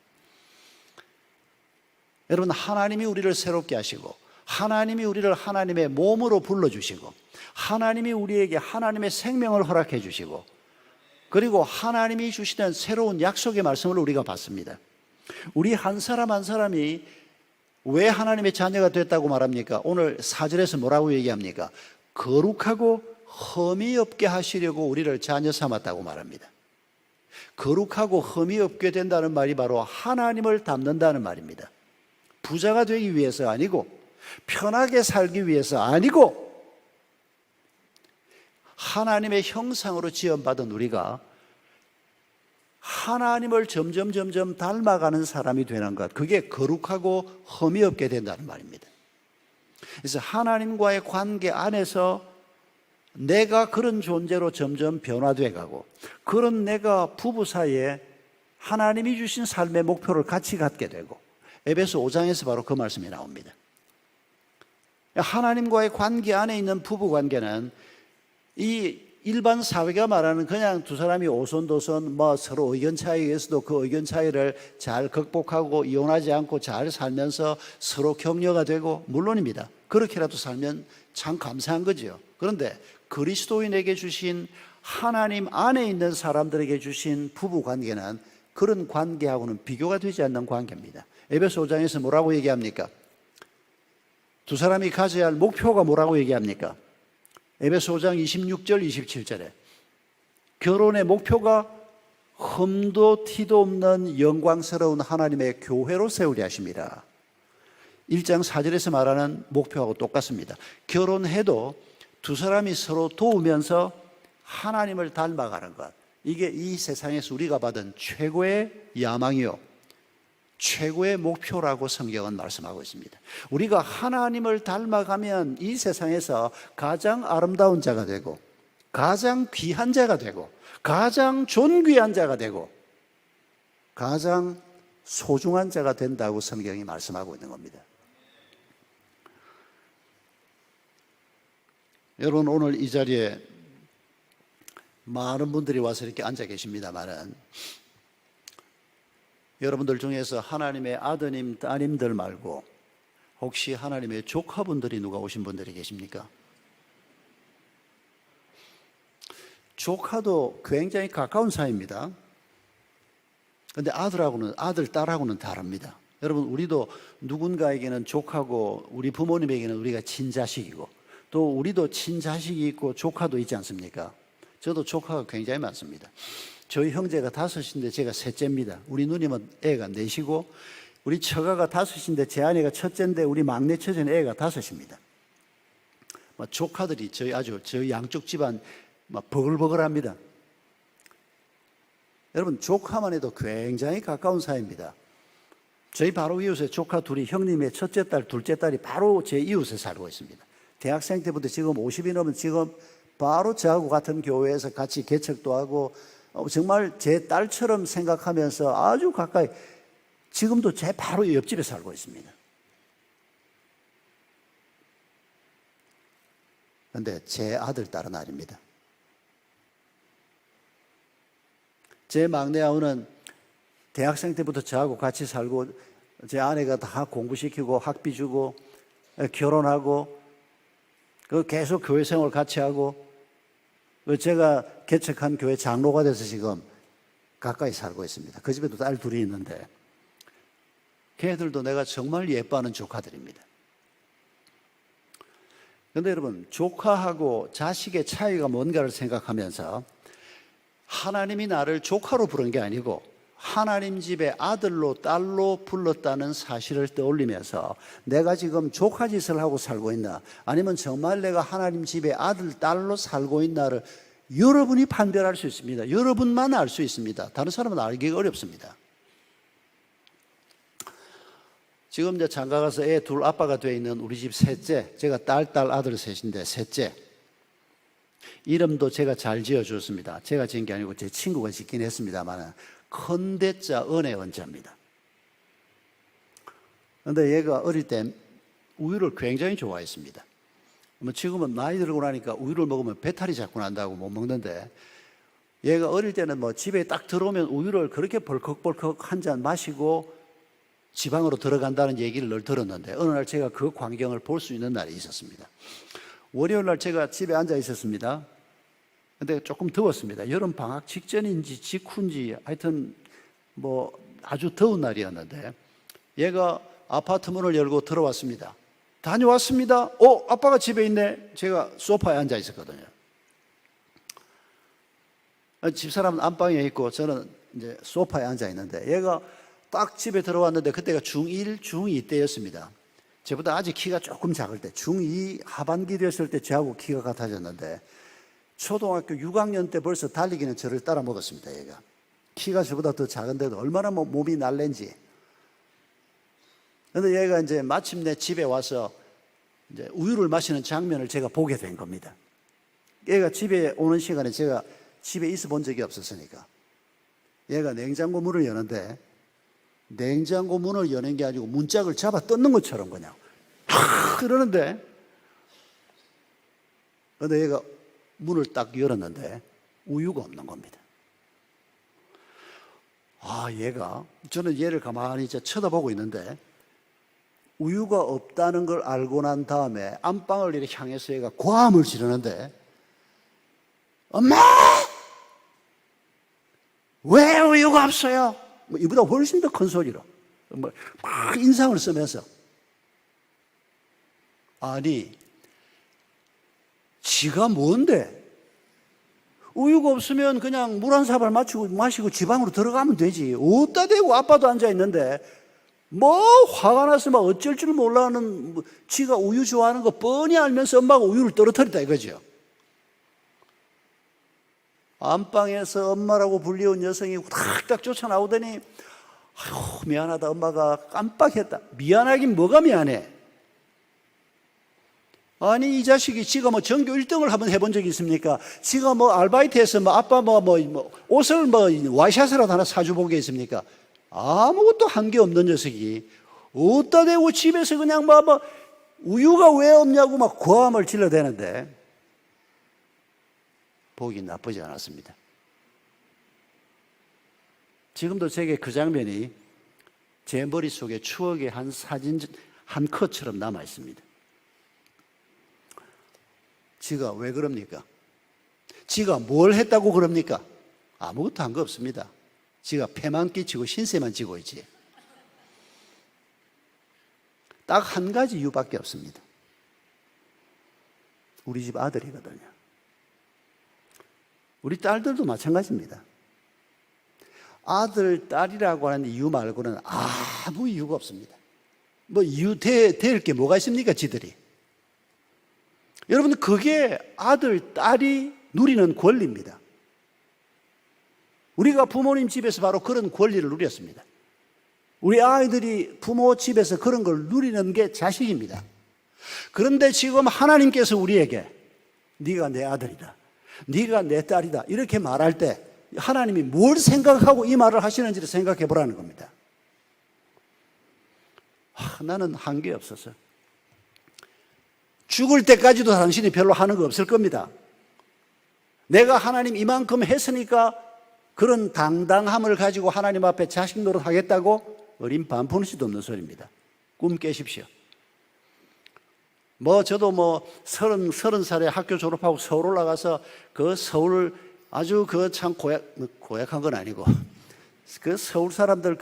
여러분, 하나님이 우리를 새롭게 하시고, 하나님이 우리를 하나님의 몸으로 불러주시고, 하나님이 우리에게 하나님의 생명을 허락해 주시고, 그리고 하나님이 주시는 새로운 약속의 말씀을 우리가 받습니다. 우리 한 사람 한 사람이 왜 하나님의 자녀가 됐다고 말합니까? 오늘 4절에서 뭐라고 얘기합니까? 거룩하고 흠이 없게 하시려고 우리를 자녀 삼았다고 말합니다. 거룩하고 흠이 없게 된다는 말이 바로 하나님을 닮는다는 말입니다. 부자가 되기 위해서 아니고, 편하게 살기 위해서 아니고, 하나님의 형상으로 지음받은 우리가 하나님을 점점 닮아가는 사람이 되는 것, 그게 거룩하고 흠이 없게 된다는 말입니다. 그래서 하나님과의 관계 안에서 내가 그런 존재로 점점 변화돼 가고, 그런 내가 부부 사이에 하나님이 주신 삶의 목표를 같이 갖게 되고, 에베소 5장에서 바로 그 말씀이 나옵니다. 하나님과의 관계 안에 있는 부부 관계는 이 일반 사회가 말하는 그냥 두 사람이 오손도손 서로 의견 차이에서도 그 의견 차이를 잘 극복하고 이혼하지 않고 잘 살면서 서로 격려가 되고, 물론입니다. 그렇게라도 살면 참 감사한 거죠. 그런데 그리스도인에게 주신, 하나님 안에 있는 사람들에게 주신 부부 관계는 그런 관계하고는 비교가 되지 않는 관계입니다. 에베소 5장에서 뭐라고 얘기합니까? 두 사람이 가져야 할 목표가 뭐라고 얘기합니까? 에베소 5장 26절 27절에 결혼의 목표가 흠도 티도 없는 영광스러운 하나님의 교회로 세우려 하십니다. 1장 4절에서 말하는 목표하고 똑같습니다. 결혼해도 두 사람이 서로 도우면서 하나님을 닮아가는 것, 이게 이 세상에서 우리가 받은 최고의 야망이요, 최고의 목표라고 성경은 말씀하고 있습니다. 우리가 하나님을 닮아가면 이 세상에서 가장 아름다운 자가 되고, 가장 귀한 자가 되고, 가장 존귀한 자가 되고, 가장 소중한 자가 된다고 성경이 말씀하고 있는 겁니다. 여러분, 오늘 이 자리에 많은 분들이 와서 이렇게 앉아 계십니다만은, 여러분들 중에서 하나님의 아드님, 따님들 말고 혹시 하나님의 조카분들이 누가 오신 분들이 계십니까? 조카도 굉장히 가까운 사이입니다. 그런데 아들, 딸하고는 다릅니다. 여러분, 우리도 누군가에게는 조카고 우리 부모님에게는 우리가 친자식이고, 또 우리도 친자식이 있고 조카도 있지 않습니까? 저도 조카가 굉장히 많습니다. 저희 형제가 5인데 제가 셋째입니다. 우리 누님은 애가 4이고, 우리 처가가 5인데 제 아내가 첫째인데 우리 막내 처제는 애가 5입니다. 조카들이 저희 양쪽 집안 버글버글합니다. 여러분, 조카만 해도 굉장히 가까운 사이입니다. 저희 바로 이웃에 조카 둘이, 형님의 첫째 딸, 둘째 딸이 바로 제 이웃에 살고 있습니다. 대학생 때부터 지금 50이 넘은 지금 바로 저하고 같은 교회에서 같이 개척도 하고, 정말 제 딸처럼 생각하면서 아주 가까이, 지금도 제 바로 옆집에 살고 있습니다. 그런데 제 아들, 딸은 아닙니다. 제 막내 아우는 대학생 때부터 저하고 같이 살고, 제 아내가 다 공부시키고 학비 주고 결혼하고, 계속 교회 생활 같이 하고, 제가 개척한 교회 장로가 돼서 지금 가까이 살고 있습니다. 그 집에도 딸 둘이 있는데, 걔들도 내가 정말 예뻐하는 조카들입니다. 그런데 여러분, 조카하고 자식의 차이가 뭔가를 생각하면서 하나님이 나를 조카로 부른 게 아니고 하나님 집에 아들로, 딸로 불렀다는 사실을 떠올리면서 내가 지금 조카 짓을 하고 살고 있나, 아니면 정말 내가 하나님 집에 아들, 딸로 살고 있나를 여러분이 판별할 수 있습니다. 여러분만 알 수 있습니다. 다른 사람은 알기가 어렵습니다. 지금 이제 장가 가서 애 둘 아빠가 되어 있는 우리 집 셋째, 제가 딸, 아들 셋인데 셋째, 이름도 제가 잘 지어줬습니다. 제가 지은 게 아니고 제 친구가 짓긴 했습니다만, 큰대자 은혜 원자입니다. 그런데 얘가 어릴 때 우유를 굉장히 좋아했습니다. 지금은 나이 들고 나니까 우유를 먹으면 배탈이 자꾸 난다고 못 먹는데, 얘가 어릴 때는 집에 딱 들어오면 우유를 그렇게 벌컥벌컥 한 잔 마시고 지방으로 들어간다는 얘기를 늘 들었는데, 어느 날 제가 그 광경을 볼 수 있는 날이 있었습니다. 월요일 날 제가 집에 앉아 있었습니다. 근데 조금 더웠습니다. 여름 방학 직전인지 직후인지 하여튼 아주 더운 날이었는데, 얘가 아파트 문을 열고 들어왔습니다. 다녀왔습니다. 아빠가 집에 있네. 제가 소파에 앉아 있었거든요. 집사람은 안방에 있고 저는 이제 소파에 앉아 있는데, 얘가 딱 집에 들어왔는데 그때가 중1, 중2 때였습니다. 저보다 아직 키가 조금 작을 때, 중2 하반기 됐을 때 저하고 키가 같아졌는데, 초등학교 6학년 때 벌써 달리기는 저를 따라 먹었습니다. 얘가 키가 저보다 더 작은데도 얼마나 몸이 날랜지. 그런데 얘가 이제 마침내 집에 와서 이제 우유를 마시는 장면을 제가 보게 된 겁니다. 얘가 집에 오는 시간에 제가 집에 있어 본 적이 없었으니까, 얘가 냉장고 문을 여는데 냉장고 문을 여는 게 아니고 문짝을 잡아 뜯는 것처럼 그냥 그러는데, 근데 얘가 문을 딱 열었는데 우유가 없는 겁니다. 얘가, 저는 얘를 가만히 이제 쳐다보고 있는데 우유가 없다는 걸 알고 난 다음에 안방을 이렇게 향해서 얘가 고함을 지르는데, 엄마! 왜 우유가 없어요? 이보다 훨씬 더 큰 소리로 막 인상을 쓰면서. 아니, 지가 뭔데? 우유가 없으면 그냥 물 한 사발 마시고 지방으로 들어가면 되지. 어디다 대고 아빠도 앉아있는데 뭐 화가 나서 막 어쩔 줄 몰라하는, 지가 우유 좋아하는 거 뻔히 알면서 엄마가 우유를 떨어뜨렸다 이거죠. 안방에서 엄마라고 불리운 여성이 탁탁 쫓아나오더니, 아유, 미안하다, 엄마가 깜빡했다. 미안하긴 뭐가 미안해? 아니, 이 자식이 지가 뭐 전교 1등을 한번 해본 적이 있습니까? 지가 뭐 아르바이트해서 뭐 아빠 옷을 와이셔츠라도 하나 사주본 게 있습니까? 아무것도 한 게 없는 녀석이 어디다 대고 집에서 그냥 우유가 왜 없냐고 막 고함을 질러대는데 보기 나쁘지 않았습니다. 지금도 제게 그 장면이 제 머릿속에 추억의 한 사진 한 컷처럼 남아 있습니다. 지가 왜 그럽니까? 지가 뭘 했다고 그럽니까? 아무것도 한 거 없습니다. 지가 패만 끼치고 신세만 지고 있지. 딱 한 가지 이유밖에 없습니다. 우리 집 아들이거든요. 우리 딸들도 마찬가지입니다. 아들, 딸이라고 하는 이유 말고는 아무 이유가 없습니다. 이유 될 게 뭐가 있습니까, 지들이? 여러분, 그게 아들, 딸이 누리는 권리입니다. 우리가 부모님 집에서 바로 그런 권리를 누렸습니다. 우리 아이들이 부모 집에서 그런 걸 누리는 게 자식입니다. 그런데 지금 하나님께서 우리에게 네가 내 아들이다, 네가 내 딸이다 이렇게 말할 때 하나님이 뭘 생각하고 이 말을 하시는지를 생각해 보라는 겁니다. 나는 한 게 없어서 죽을 때까지도 당신이 별로 하는 거 없을 겁니다. 내가 하나님 이만큼 했으니까 그런 당당함을 가지고 하나님 앞에 자식 노릇 하겠다고? 어린 반푼씨도 없는 소리입니다. 꿈 깨십시오. 저도 30살에 학교 졸업하고 서울 올라가서 그 서울 아주 참 고약한 건 아니고 그 서울 사람들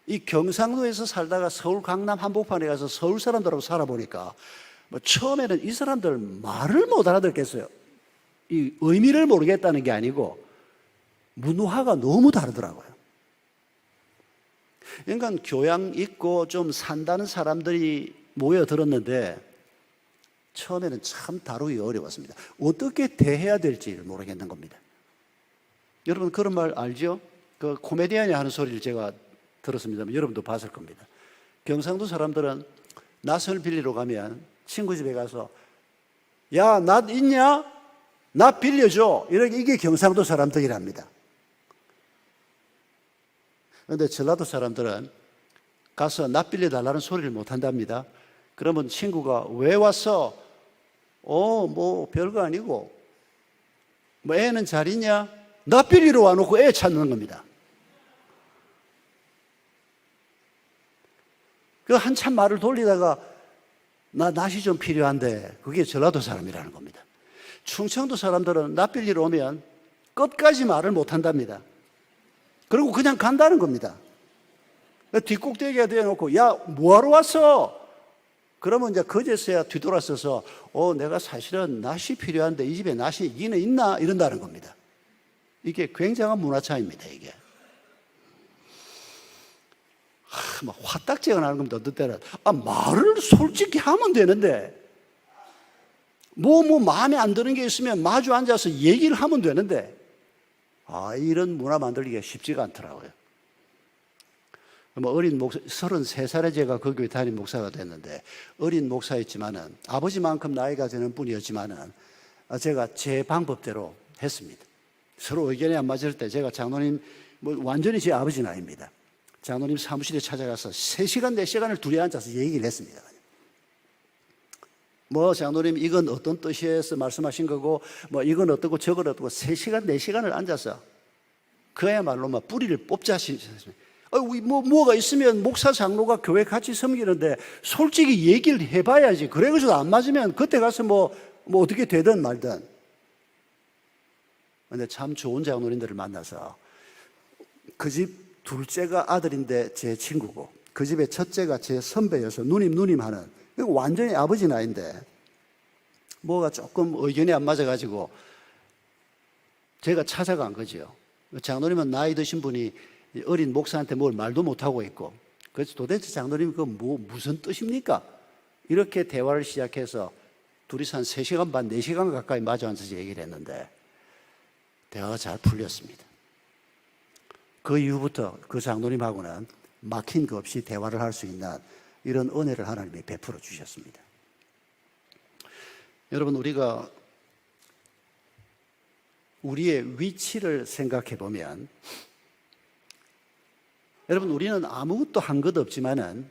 이 경상도에서 살다가 서울 강남 한복판에 가서 서울 사람들하고 살아보니까 처음에는 이 사람들 말을 못 알아듣겠어요. 이 의미를 모르겠다는 게 아니고 문화가 너무 다르더라고요. 그러니까 교양 있고 좀 산다는 사람들이 모여들었는데 처음에는 참 다루기 어려웠습니다. 어떻게 대해야 될지 모르겠는 겁니다. 여러분 그런 말 알죠? 그 코미디언이 하는 소리를 제가 들었습니다만 여러분도 봤을 겁니다. 경상도 사람들은 낯을 빌리러 가면 친구 집에 가서 야, 낫 있냐? 낫 빌려줘. 이게 경상도 사람들이랍니다. 그런데 전라도 사람들은 가서 낫 빌려달라는 소리를 못 한답니다. 그러면 친구가 왜 왔어? 별거 아니고. 애는 잘 있냐? 낫 빌리러 와놓고 애 찾는 겁니다. 한참 말을 돌리다가 낫이 좀 필요한데 그게 전라도 사람이라는 겁니다. 충청도 사람들은 낫 빌리러 오면 끝까지 말을 못 한답니다. 그리고 그냥 간다는 겁니다. 뒷꼭대기에 대놓고 야, 뭐하러 왔어? 그러면 이제 그제서야 뒤돌아서서 내가 사실은 낫이 필요한데 이 집에 낫이 있기는 있나? 이런다는 겁니다. 이게 굉장한 문화 차이입니다. 이게 화딱지가 나는 겁니다. 어떤 때는 말을 솔직히 하면 되는데 마음에 안 드는 게 있으면 마주 앉아서 얘기를 하면 되는데 이런 문화 만들기가 쉽지가 않더라고요. 어린 목사, 33살에 제가 그 교회 담임 목사가 됐는데 어린 목사였지만은 아버지만큼 나이가 되는 분이었지만은 제가 제 방법대로 했습니다. 서로 의견이 안 맞을 때 제가 장로님, 뭐 완전히 제 아버지는 아닙니다. 장로님 사무실에 찾아가서 3시간, 4시간을 둘이 앉아서 얘기를 했습니다. 뭐 장로님 이건 어떤 뜻이에서 말씀하신 거고 뭐 이건 어떻고 저건 어떻고 3시간, 4시간을 앉아서 그야말로 막 뿌리를 뽑자시습니다. 뭐가 있으면 목사 장로가 교회 같이 섬기는데 솔직히 얘기를 해봐야지. 그래가지고 안 맞으면 그때 가서 뭐 어떻게 되든 말든. 근데 참 좋은 장로님들을 만나서 그 집 둘째가 아들인데 제 친구고 그 집의 첫째가 제 선배여서 누님 하는, 완전히 아버지 나이인데 뭐가 조금 의견이 안 맞아가지고 제가 찾아간 거죠. 장로님은 나이 드신 분이 어린 목사한테 뭘 말도 못하고 있고, 그래서 도대체 장로님 무슨 뜻입니까? 이렇게 대화를 시작해서 둘이서 한 3시간 반, 4시간 가까이 마주 앉아서 얘기를 했는데 대화가 잘 풀렸습니다. 그 이후부터 그 장로님하고는 막힌 거 없이 대화를 할 수 있는 이런 은혜를 하나님이 베풀어 주셨습니다. 여러분, 우리가 우리의 위치를 생각해 보면, 여러분, 우리는 아무것도 한 것 없지만은,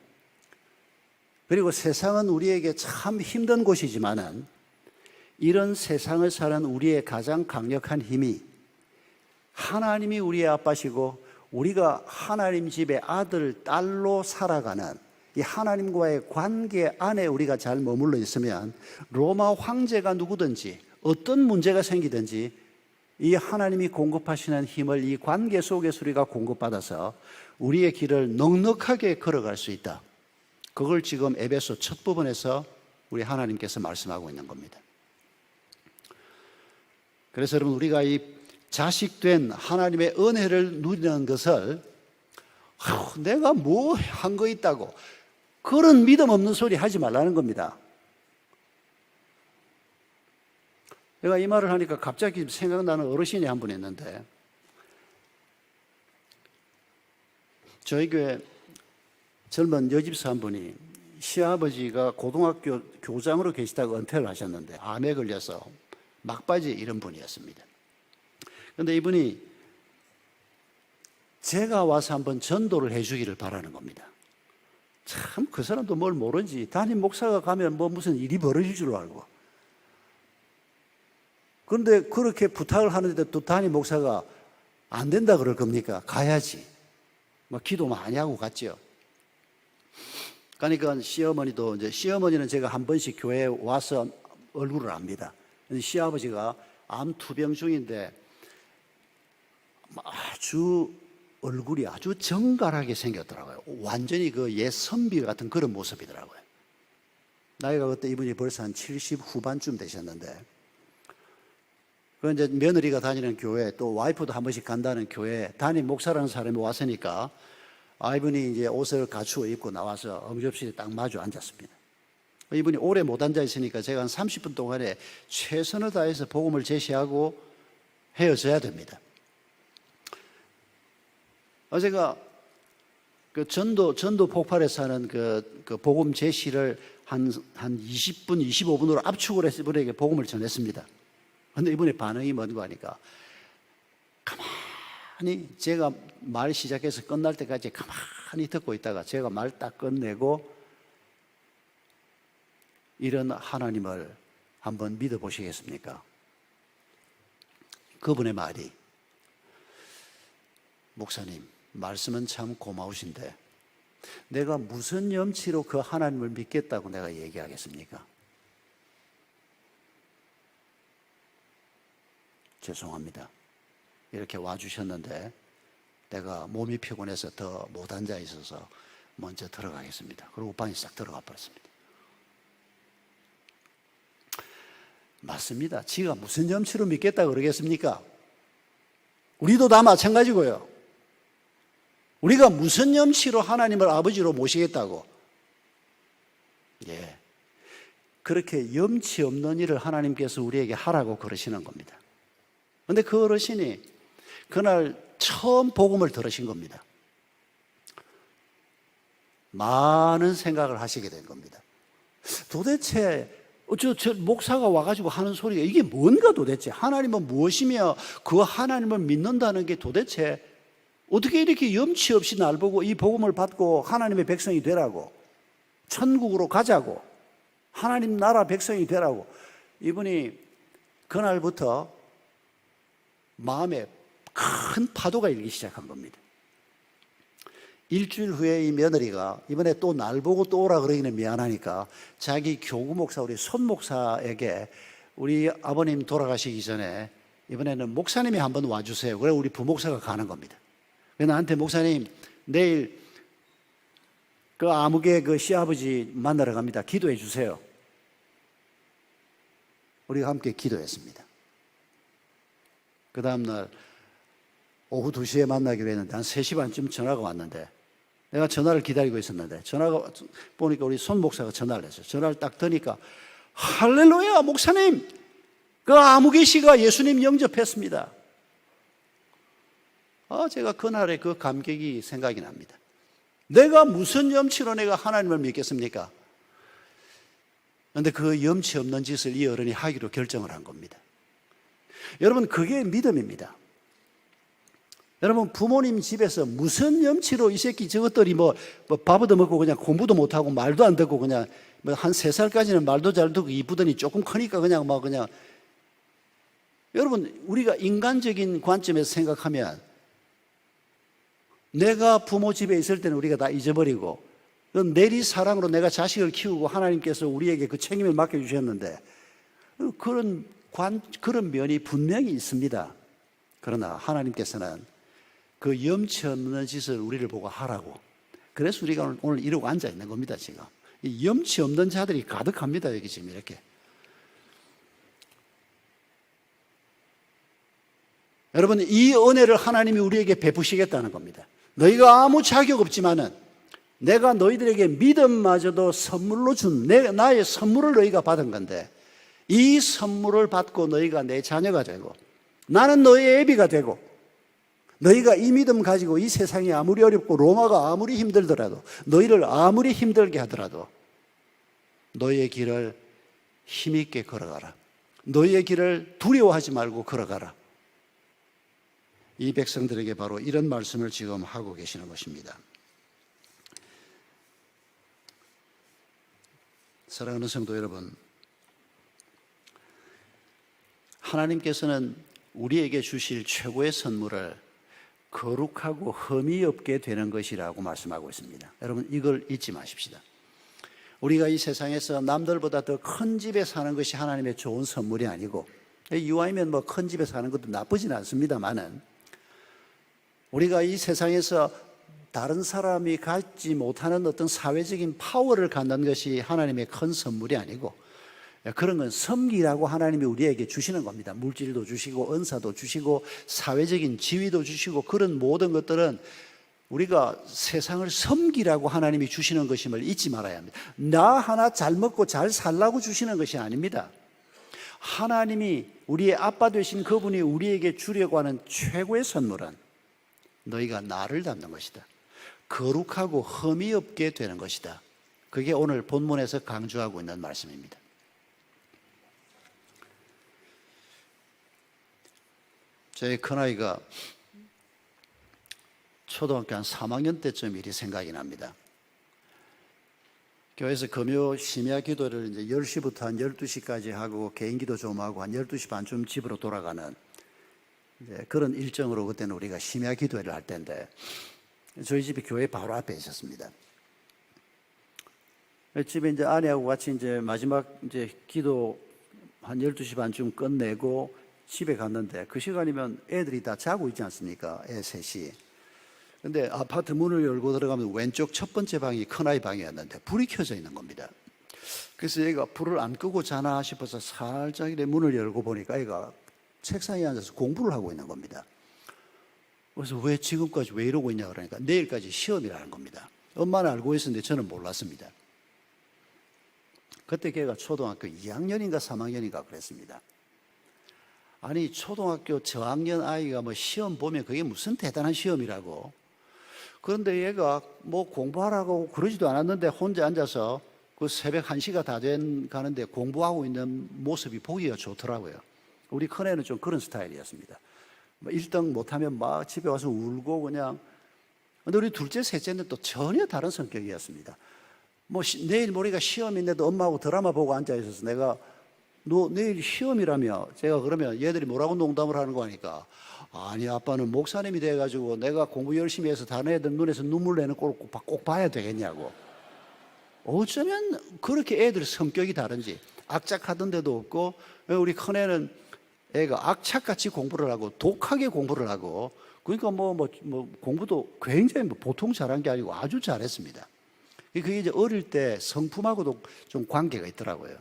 그리고 세상은 우리에게 참 힘든 곳이지만은, 이런 세상을 사는 우리의 가장 강력한 힘이 하나님이 우리의 아빠시고 우리가 하나님 집의 아들, 딸로 살아가는 이 하나님과의 관계 안에 우리가 잘 머물러 있으면 로마 황제가 누구든지 어떤 문제가 생기든지 이 하나님이 공급하시는 힘을 이 관계 속에서 우리가 공급받아서 우리의 길을 넉넉하게 걸어갈 수 있다. 그걸 지금 에베소 첫 부분에서 우리 하나님께서 말씀하고 있는 겁니다. 그래서 여러분, 우리가 이 자식된 하나님의 은혜를 누리는 것을 내가 뭐 한 거 있다고 그런 믿음 없는 소리 하지 말라는 겁니다. 내가 이 말을 하니까 갑자기 생각나는 어르신이 한 분 있는데, 저희 교회 젊은 여집사 한 분이 시아버지가 고등학교 교장으로 계시다가 은퇴를 하셨는데 암에 걸려서 막바지 이런 분이었습니다. 그런데 이분이 제가 와서 한번 전도를 해주기를 바라는 겁니다. 참 그 사람도 뭘 모르지. 담임 목사가 가면 뭐 무슨 일이 벌어질 줄 알고. 그런데 그렇게 부탁을 하는데 또 담임 목사가 안 된다 그럴 겁니까? 가야지. 막 기도 많이 하고 갔죠. 그러니까 시어머니도, 이제 시어머니는 제가 한 번씩 교회에 와서 얼굴을 압니다. 시아버지가 암 투병 중인데 아주 얼굴이 아주 정갈하게 생겼더라고요. 완전히 그 옛 선비 같은 그런 모습이더라고요. 나이가 그때 이분이 벌써 한 70 후반쯤 되셨는데, 그 이제 며느리가 다니는 교회, 또 와이프도 한 번씩 간다는 교회 담임 목사라는 사람이 왔으니까 이분이 이제 옷을 갖추어 입고 나와서 응접실에 딱 마주 앉았습니다. 이분이 오래 못 앉아 있으니까 제가 한 30분 동안에 최선을 다해서 복음을 제시하고 헤어져야 됩니다. 제가 그 전도 폭발에서 하는 그 복음 제시를 한 20분, 25분으로 압축을 해서 이분에게 복음을 전했습니다. 그런데 이분의 반응이 뭔가 하니까 가만히 제가 말 시작해서 끝날 때까지 가만히 듣고 있다가 제가 말 딱 끝내고 이런 하나님을 한번 믿어보시겠습니까? 그분의 말이, 목사님, 말씀은 참 고마우신데 내가 무슨 염치로 그 하나님을 믿겠다고 내가 얘기하겠습니까? 죄송합니다. 이렇게 와주셨는데 내가 몸이 피곤해서 더 못 앉아 있어서 먼저 들어가겠습니다. 그리고 방에 싹 들어가 버렸습니다. 맞습니다. 지가 무슨 염치로 믿겠다고 그러겠습니까? 우리도 다 마찬가지고요. 우리가 무슨 염치로 하나님을 아버지로 모시겠다고. 예. 그렇게 염치 없는 일을 하나님께서 우리에게 하라고 그러시는 겁니다. 그런데 그 어르신이 그날 처음 복음을 들으신 겁니다. 많은 생각을 하시게 된 겁니다. 도대체 저 목사가 와가지고 하는 소리가 이게 뭔가 도대체? 하나님은 무엇이며 그 하나님을 믿는다는 게 도대체 어떻게 이렇게 염치 없이 날 보고 이 복음을 받고 하나님의 백성이 되라고, 천국으로 가자고, 하나님 나라 백성이 되라고. 이분이 그날부터 마음에 큰 파도가 일기 시작한 겁니다. 일주일 후에 이 며느리가 이번에 또 날 보고 또 오라 그러기는 미안하니까 자기 교구 목사, 우리 손 목사에게 우리 아버님 돌아가시기 전에 이번에는 목사님이 한번 와주세요. 그래 우리 부목사가 가는 겁니다. 나한테 목사님 내일 그 아무개 그 시아버지 만나러 갑니다. 기도해 주세요. 우리가 함께 기도했습니다. 그 다음날 오후 2시에 만나기로 했는데 한 3시 반쯤 전화가 왔는데 내가 전화를 기다리고 있었는데 전화가 보니까 우리 손 목사가 전화를 했어요. 전화를 딱 드니까 할렐루야 목사님 그 아무개 씨가 예수님 영접했습니다. 제가 그날의 그 감격이 생각이 납니다. 내가 무슨 염치로 내가 하나님을 믿겠습니까? 그런데 그 염치 없는 짓을 이 어른이 하기로 결정을 한 겁니다. 여러분 그게 믿음입니다. 여러분 부모님 집에서 무슨 염치로 이 새끼 저것들이 뭐 밥 얻어먹고 그냥 공부도 못하고 말도 안 듣고 그냥 한 3살까지는 말도 잘 듣고 이쁘더니 조금 크니까 그냥 여러분 우리가 인간적인 관점에서 생각하면 내가 부모 집에 있을 때는 우리가 다 잊어버리고 내리사랑으로 내가 자식을 키우고 하나님께서 우리에게 그 책임을 맡겨주셨는데 그런 면이 분명히 있습니다. 그러나 하나님께서는 그 염치 없는 짓을 우리를 보고 하라고. 그래서 우리가 오늘 이러고 앉아 있는 겁니다. 지금 이 염치 없는 자들이 가득합니다. 여기 지금 이렇게. 여러분 이 은혜를 하나님이 우리에게 베푸시겠다는 겁니다. 너희가 아무 자격 없지만은 내가 너희들에게 믿음마저도 선물로 준 나의 선물을 너희가 받은 건데 이 선물을 받고 너희가 내 자녀가 되고 나는 너희의 애비가 되고 너희가 이 믿음 가지고 이 세상이 아무리 어렵고 로마가 아무리 힘들더라도 너희를 아무리 힘들게 하더라도 너희의 길을 힘있게 걸어가라. 너희의 길을 두려워하지 말고 걸어가라. 이 백성들에게 바로 이런 말씀을 지금 하고 계시는 것입니다. 사랑하는 성도 여러분, 하나님께서는 우리에게 주실 최고의 선물을 거룩하고 흠이 없게 되는 것이라고 말씀하고 있습니다. 여러분 이걸 잊지 마십시다. 우리가 이 세상에서 남들보다 더 큰 집에 사는 것이 하나님의 좋은 선물이 아니고 이왕이면 뭐 큰 집에 사는 것도 나쁘진 않습니다만은 우리가 이 세상에서 다른 사람이 갖지 못하는 어떤 사회적인 파워를 갖는 것이 하나님의 큰 선물이 아니고 그런 건 섬기라고 하나님이 우리에게 주시는 겁니다. 물질도 주시고 은사도 주시고 사회적인 지위도 주시고 그런 모든 것들은 우리가 세상을 섬기라고 하나님이 주시는 것임을 잊지 말아야 합니다. 나 하나 잘 먹고 잘 살라고 주시는 것이 아닙니다. 하나님이 우리의 아빠 되신 그분이 우리에게 주려고 하는 최고의 선물은 너희가 나를 닮는 것이다. 거룩하고 흠이 없게 되는 것이다. 그게 오늘 본문에서 강조하고 있는 말씀입니다. 저희 큰아이가 초등학교 한 3학년 때쯤 일이 생각이 납니다. 교회에서 금요 심야 기도를 이제 10시부터 한 12시까지 하고 개인 기도 좀 하고 한 12시 반쯤 집으로 돌아가는 이제 그런 일정으로 그때는 우리가 심야 기도회를 할 때인데 저희 집이 교회 바로 앞에 있었습니다. 집에 이제 아내하고 같이 이제 마지막 이제 기도 한 12시 반쯤 끝내고 집에 갔는데 그 시간이면 애들이 다 자고 있지 않습니까? 애 셋이. 근데 아파트 문을 열고 들어가면 왼쪽 첫 번째 방이 큰아이 방이었는데 불이 켜져 있는 겁니다. 그래서 얘가 불을 안 끄고 자나 싶어서 살짝 이렇게 문을 열고 보니까 애가 책상에 앉아서 공부를 하고 있는 겁니다. 그래서 왜 지금까지 왜 이러고 있냐 그러니까 내일까지 시험이라는 겁니다. 엄마는 알고 있었는데 저는 몰랐습니다. 그때 걔가 초등학교 2학년인가 3학년인가 그랬습니다. 아니 초등학교 저학년 아이가 뭐 시험 보면 그게 무슨 대단한 시험이라고. 그런데 얘가 뭐 공부하라고 그러지도 않았는데 혼자 앉아서 그 새벽 1시가 다 가는데 공부하고 있는 모습이 보기가 좋더라고요. 우리 큰애는 좀 그런 스타일이었습니다. 1등 못하면 막 집에 와서 울고 그냥. 근데 우리 둘째, 셋째는 또 전혀 다른 성격이었습니다. 내일 모레가 시험인데도 엄마하고 드라마 보고 앉아 있어서 내가 너 내일 시험이라며 제가 그러면 얘들이 뭐라고 농담을 하는 거 아니까 아니 아빠는 목사님이 돼가지고 내가 공부 열심히 해서 다른 애들 눈에서 눈물 내는 꼴 꼭 봐야 되겠냐고. 어쩌면 그렇게 애들 성격이 다른지 악착하던 데도 없고 우리 큰애는 애가 악착같이 공부를 하고 독하게 공부를 하고 그러니까 공부도 굉장히 보통 잘한 게 아니고 아주 잘했습니다. 그게 이제 어릴 때 성품하고도 좀 관계가 있더라고요.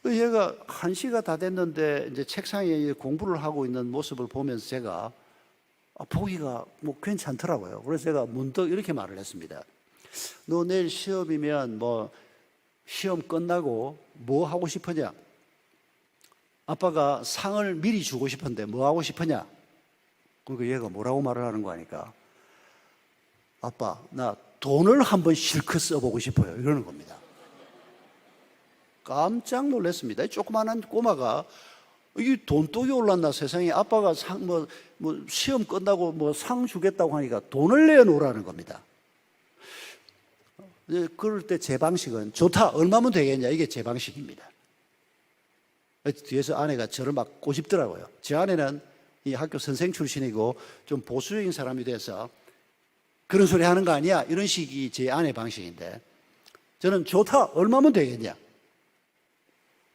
얘가 1시가 다 됐는데 이제 책상에 공부를 하고 있는 모습을 보면서 제가 보기가 괜찮더라고요. 그래서 제가 문득 이렇게 말을 했습니다. 너 내일 시험이면 시험 끝나고 뭐 하고 싶으냐? 아빠가 상을 미리 주고 싶은데 뭐 하고 싶으냐? 그러니까 얘가 뭐라고 말을 하는 거 아니까 아빠 나 돈을 한번 실컷 써보고 싶어요 이러는 겁니다. 깜짝 놀랐습니다. 조그마한 꼬마가 이게 돈독이 올랐나 세상에. 아빠가 시험 끝나고 상 주겠다고 하니까 돈을 내놓으라는 겁니다. 그럴 때 제 방식은 좋다 얼마면 되겠냐 이게 제 방식입니다. 뒤에서 아내가 저를 막 꼬집더라고요. 제 아내는 이 학교 선생 출신이고 좀 보수적인 사람이 돼서 그런 소리 하는 거 아니야 이런 식이 제 아내 방식인데 저는 좋다 얼마면 되겠냐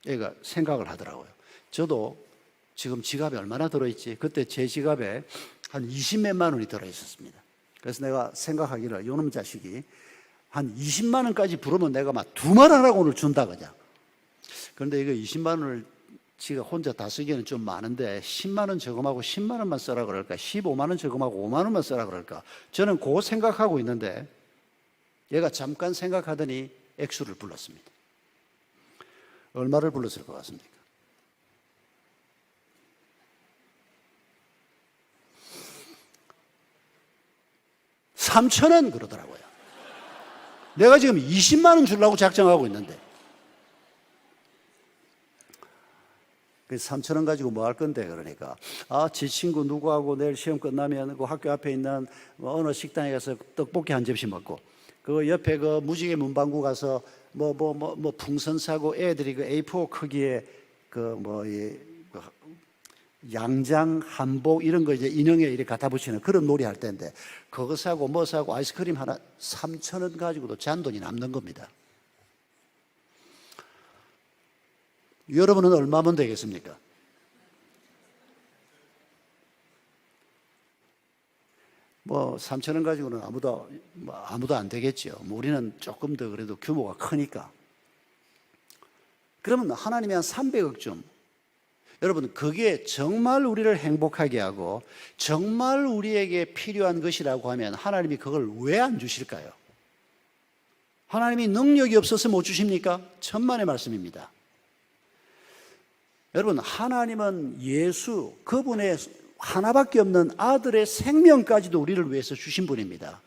얘가 생각을 하더라고요. 저도 지금 지갑에 얼마나 들어있지? 그때 제 지갑에 한 20몇만 원이 들어있었습니다. 그래서 내가 생각하기를 요놈 자식이 한 20만 원까지 부르면 내가 막 2말 하라고 오늘 준다 그냥. 그런데 이거 20만 원을 지가 혼자 다 쓰기에는 좀 많은데 10만 원 저금하고 10만 원만 써라 그럴까? 15만 원 저금하고 5만 원만 써라 그럴까? 저는 그거 생각하고 있는데 얘가 잠깐 생각하더니 액수를 불렀습니다. 얼마를 불렀을 것 같습니까? 3,000원 그러더라고요. 내가 지금 20만 원 주려고 작정하고 있는데 그래서 3,000원 가지고 뭐 할 건데 그러니까 지 친구 누구하고 내일 시험 끝나면 그 학교 앞에 있는 어느 식당에 가서 떡볶이 한 접시 먹고 그 옆에 그 무지개 문방구 가서 풍선 사고 애들이 그 A4 크기의 양장 한복 이런 거 이제 인형에 이렇게 갖다 붙이는 그런 놀이 할 때인데 그거 사고 뭐 사고 아이스크림 하나 3,000원 가지고도 잔돈이 남는 겁니다. 여러분은 얼마면 되겠습니까? 뭐 3,000원 가지고는 아무도 안 되겠죠. 우리는 조금 더 그래도 규모가 크니까. 그러면 하나님이 한 300억쯤 여러분 그게 정말 우리를 행복하게 하고 정말 우리에게 필요한 것이라고 하면 하나님이 그걸 왜 안 주실까요? 하나님이 능력이 없어서 못 주십니까? 천만의 말씀입니다. 여러분 하나님은 예수 그분의 하나밖에 없는 아들의 생명까지도 우리를 위해서 주신 분입니다.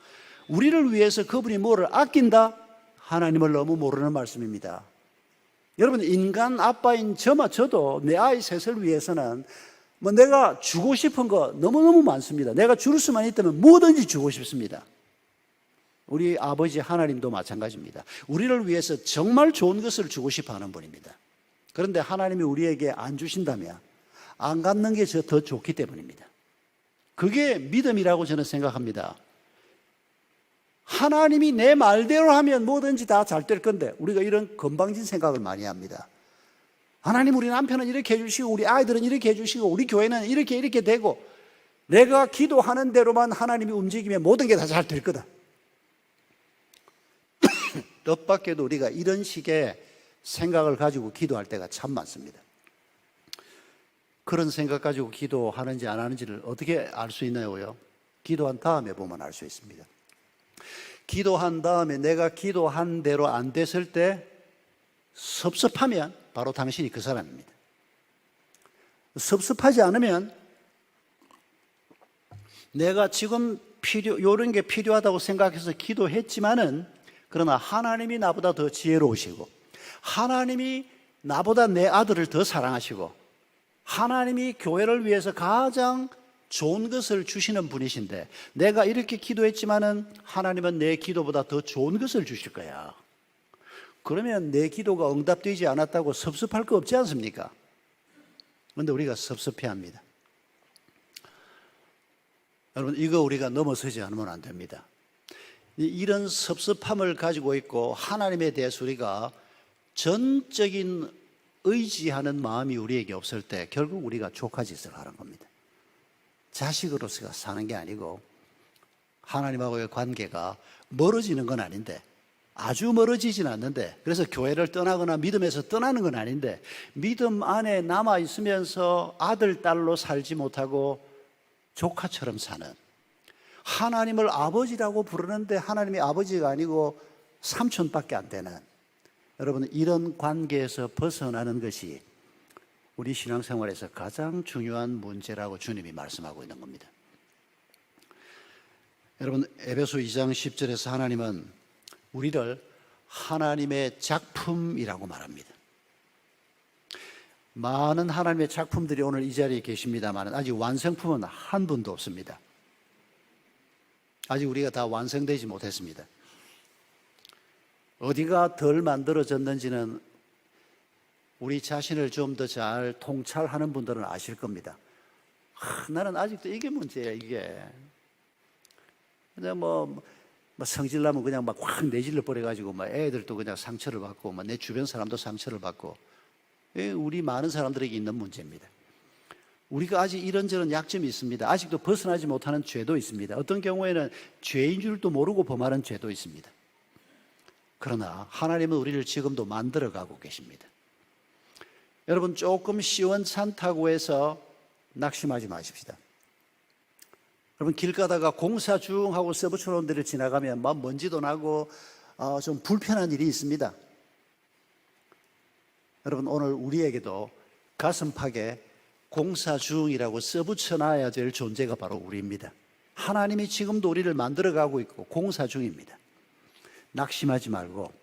우리를 위해서 그분이 뭐를 아낀다? 하나님을 너무 모르는 말씀입니다. 여러분 인간 아빠인 저도 내 아이 셋을 위해서는 내가 주고 싶은 거 너무너무 많습니다. 내가 줄 수만 있다면 뭐든지 주고 싶습니다. 우리 아버지 하나님도 마찬가지입니다. 우리를 위해서 정말 좋은 것을 주고 싶어 하는 분입니다. 그런데 하나님이 우리에게 안 주신다면 안 갖는 게 더 좋기 때문입니다. 그게 믿음이라고 저는 생각합니다. 하나님이 내 말대로 하면 뭐든지 다 잘 될 건데 우리가 이런 건방진 생각을 많이 합니다. 하나님 우리 남편은 이렇게 해주시고 우리 아이들은 이렇게 해주시고 우리 교회는 이렇게 되고 내가 기도하는 대로만 하나님이 움직이면 모든 게 다 잘 될 거다. 뜻밖에도 우리가 이런 식의 생각을 가지고 기도할 때가 참 많습니다. 그런 생각 가지고 기도하는지 안 하는지를 어떻게 알 수 있나요? 기도한 다음에 보면 알 수 있습니다. 기도한 다음에 내가 기도한 대로 안 됐을 때 섭섭하면 바로 당신이 그 사람입니다. 섭섭하지 않으면 내가 지금 이런 게 필요하다고 생각해서 기도했지만은 그러나 하나님이 나보다 더 지혜로우시고, 하나님이 나보다 내 아들을 더 사랑하시고, 하나님이 교회를 위해서 가장 좋은 것을 주시는 분이신데, 내가 이렇게 기도했지만은 하나님은 내 기도보다 더 좋은 것을 주실 거야. 그러면 내 기도가 응답되지 않았다고 섭섭할 거 없지 않습니까? 그런데 우리가 섭섭해합니다. 여러분, 이거 우리가 넘어서지 않으면 안 됩니다. 이런 섭섭함을 가지고 있고 하나님에 대해서 우리가 전적인 의지하는 마음이 우리에게 없을 때 결국 우리가 족하짓을 하는 겁니다. 자식으로서 사는 게 아니고, 하나님하고의 관계가 멀어지는 건 아닌데, 아주 멀어지진 않는데, 그래서 교회를 떠나거나 믿음에서 떠나는 건 아닌데, 믿음 안에 남아 있으면서 아들, 딸로 살지 못하고 조카처럼 사는, 하나님을 아버지라고 부르는데 하나님이 아버지가 아니고 삼촌밖에 안 되는, 여러분, 이런 관계에서 벗어나는 것이 우리 신앙생활에서 가장 중요한 문제라고 주님이 말씀하고 있는 겁니다. 여러분, 에베소 2장 10절에서 하나님은 우리를 하나님의 작품이라고 말합니다. 많은 하나님의 작품들이 오늘 이 자리에 계십니다만 아직 완성품은 한 분도 없습니다. 아직 우리가 다 완성되지 못했습니다. 어디가 덜 만들어졌는지는 우리 자신을 좀 더 잘 통찰하는 분들은 아실 겁니다. 나는 아직도 이게 문제야, 이게. 그냥 성질나면 그냥 막 확 내질러 버려가지고, 애들도 그냥 상처를 받고, 내 주변 사람도 상처를 받고, 우리 많은 사람들에게 있는 문제입니다. 우리가 아직 이런저런 약점이 있습니다. 아직도 벗어나지 못하는 죄도 있습니다. 어떤 경우에는 죄인 줄도 모르고 범하는 죄도 있습니다. 그러나 하나님은 우리를 지금도 만들어가고 계십니다. 여러분, 조금 시원찮다고 해서 낙심하지 마십시다. 여러분, 길 가다가 공사 중 하고 써붙여놓은 데를 지나가면 막 먼지도 나고 좀 불편한 일이 있습니다. 여러분, 오늘 우리에게도 가슴팍에 공사 중이라고 써붙여놔야 될 존재가 바로 우리입니다. 하나님이 지금도 우리를 만들어가고 있고 공사 중입니다. 낙심하지 말고,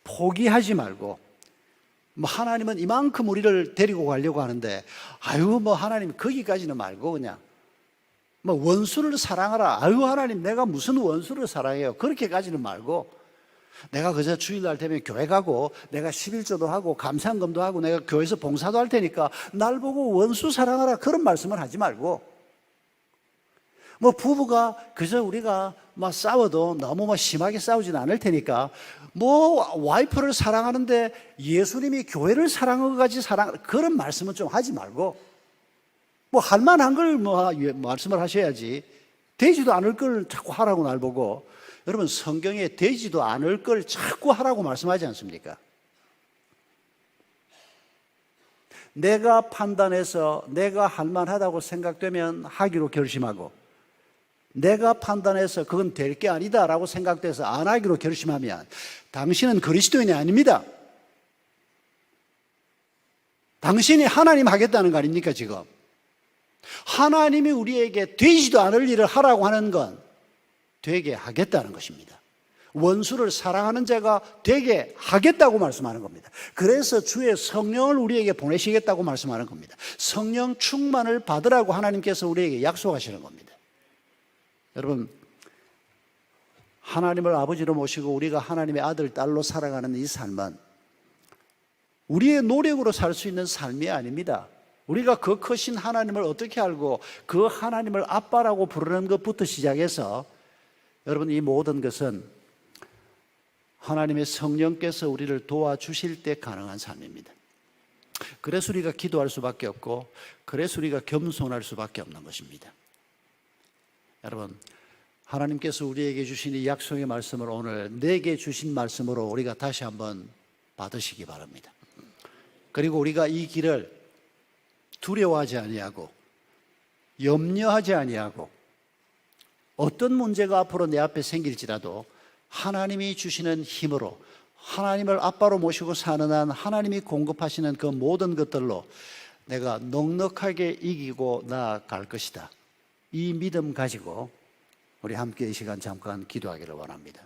포기하지 말고, 하나님은 이만큼 우리를 데리고 가려고 하는데, 하나님 거기까지는 말고 그냥 원수를 사랑하라. 하나님 내가 무슨 원수를 사랑해요. 그렇게까지는 말고, 내가 그저 주일날 되면 교회 가고 내가 11조도 하고 감사금도 하고 내가 교회에서 봉사도 할 테니까 날 보고 원수 사랑하라, 그런 말씀을 하지 말고, 부부가 그저 우리가 싸워도 너무 심하게 싸우진 않을 테니까 와이프를 사랑하는데 예수님이 교회를 사랑한 것 같이 그런 말씀은 좀 하지 말고, 할 만한 걸 말씀을 하셔야지, 되지도 않을 걸 자꾸 하라고 날 보고. 여러분, 성경에 되지도 않을 걸 자꾸 하라고 말씀하지 않습니까? 내가 판단해서 내가 할 만하다고 생각되면 하기로 결심하고, 내가 판단해서 그건 될 게 아니다라고 생각돼서 안 하기로 결심하면 당신은 그리스도인이 아닙니다. 당신이 하나님 하겠다는 거 아닙니까, 지금? 하나님이 우리에게 되지도 않을 일을 하라고 하는 건 되게 하겠다는 것입니다. 원수를 사랑하는 자가 되게 하겠다고 말씀하는 겁니다. 그래서 주의 성령을 우리에게 보내시겠다고 말씀하는 겁니다. 성령 충만을 받으라고 하나님께서 우리에게 약속하시는 겁니다. 여러분, 하나님을 아버지로 모시고 우리가 하나님의 아들, 딸로 살아가는 이 삶은 우리의 노력으로 살 수 있는 삶이 아닙니다. 우리가 그 크신 하나님을 어떻게 알고 그 하나님을 아빠라고 부르는 것부터 시작해서, 여러분, 이 모든 것은 하나님의 성령께서 우리를 도와주실 때 가능한 삶입니다. 그래서 우리가 기도할 수밖에 없고, 그래서 우리가 겸손할 수밖에 없는 것입니다. 여러분, 하나님께서 우리에게 주신 이 약속의 말씀을 오늘 내게 주신 말씀으로 우리가 다시 한번 받으시기 바랍니다. 그리고 우리가 이 길을 두려워하지 아니하고 염려하지 아니하고, 어떤 문제가 앞으로 내 앞에 생길지라도 하나님이 주시는 힘으로, 하나님을 아빠로 모시고 사는 한 하나님이 공급하시는 그 모든 것들로 내가 넉넉하게 이기고 나아갈 것이다. 이 믿음 가지고 우리 함께 이 시간 잠깐 기도하기를 원합니다.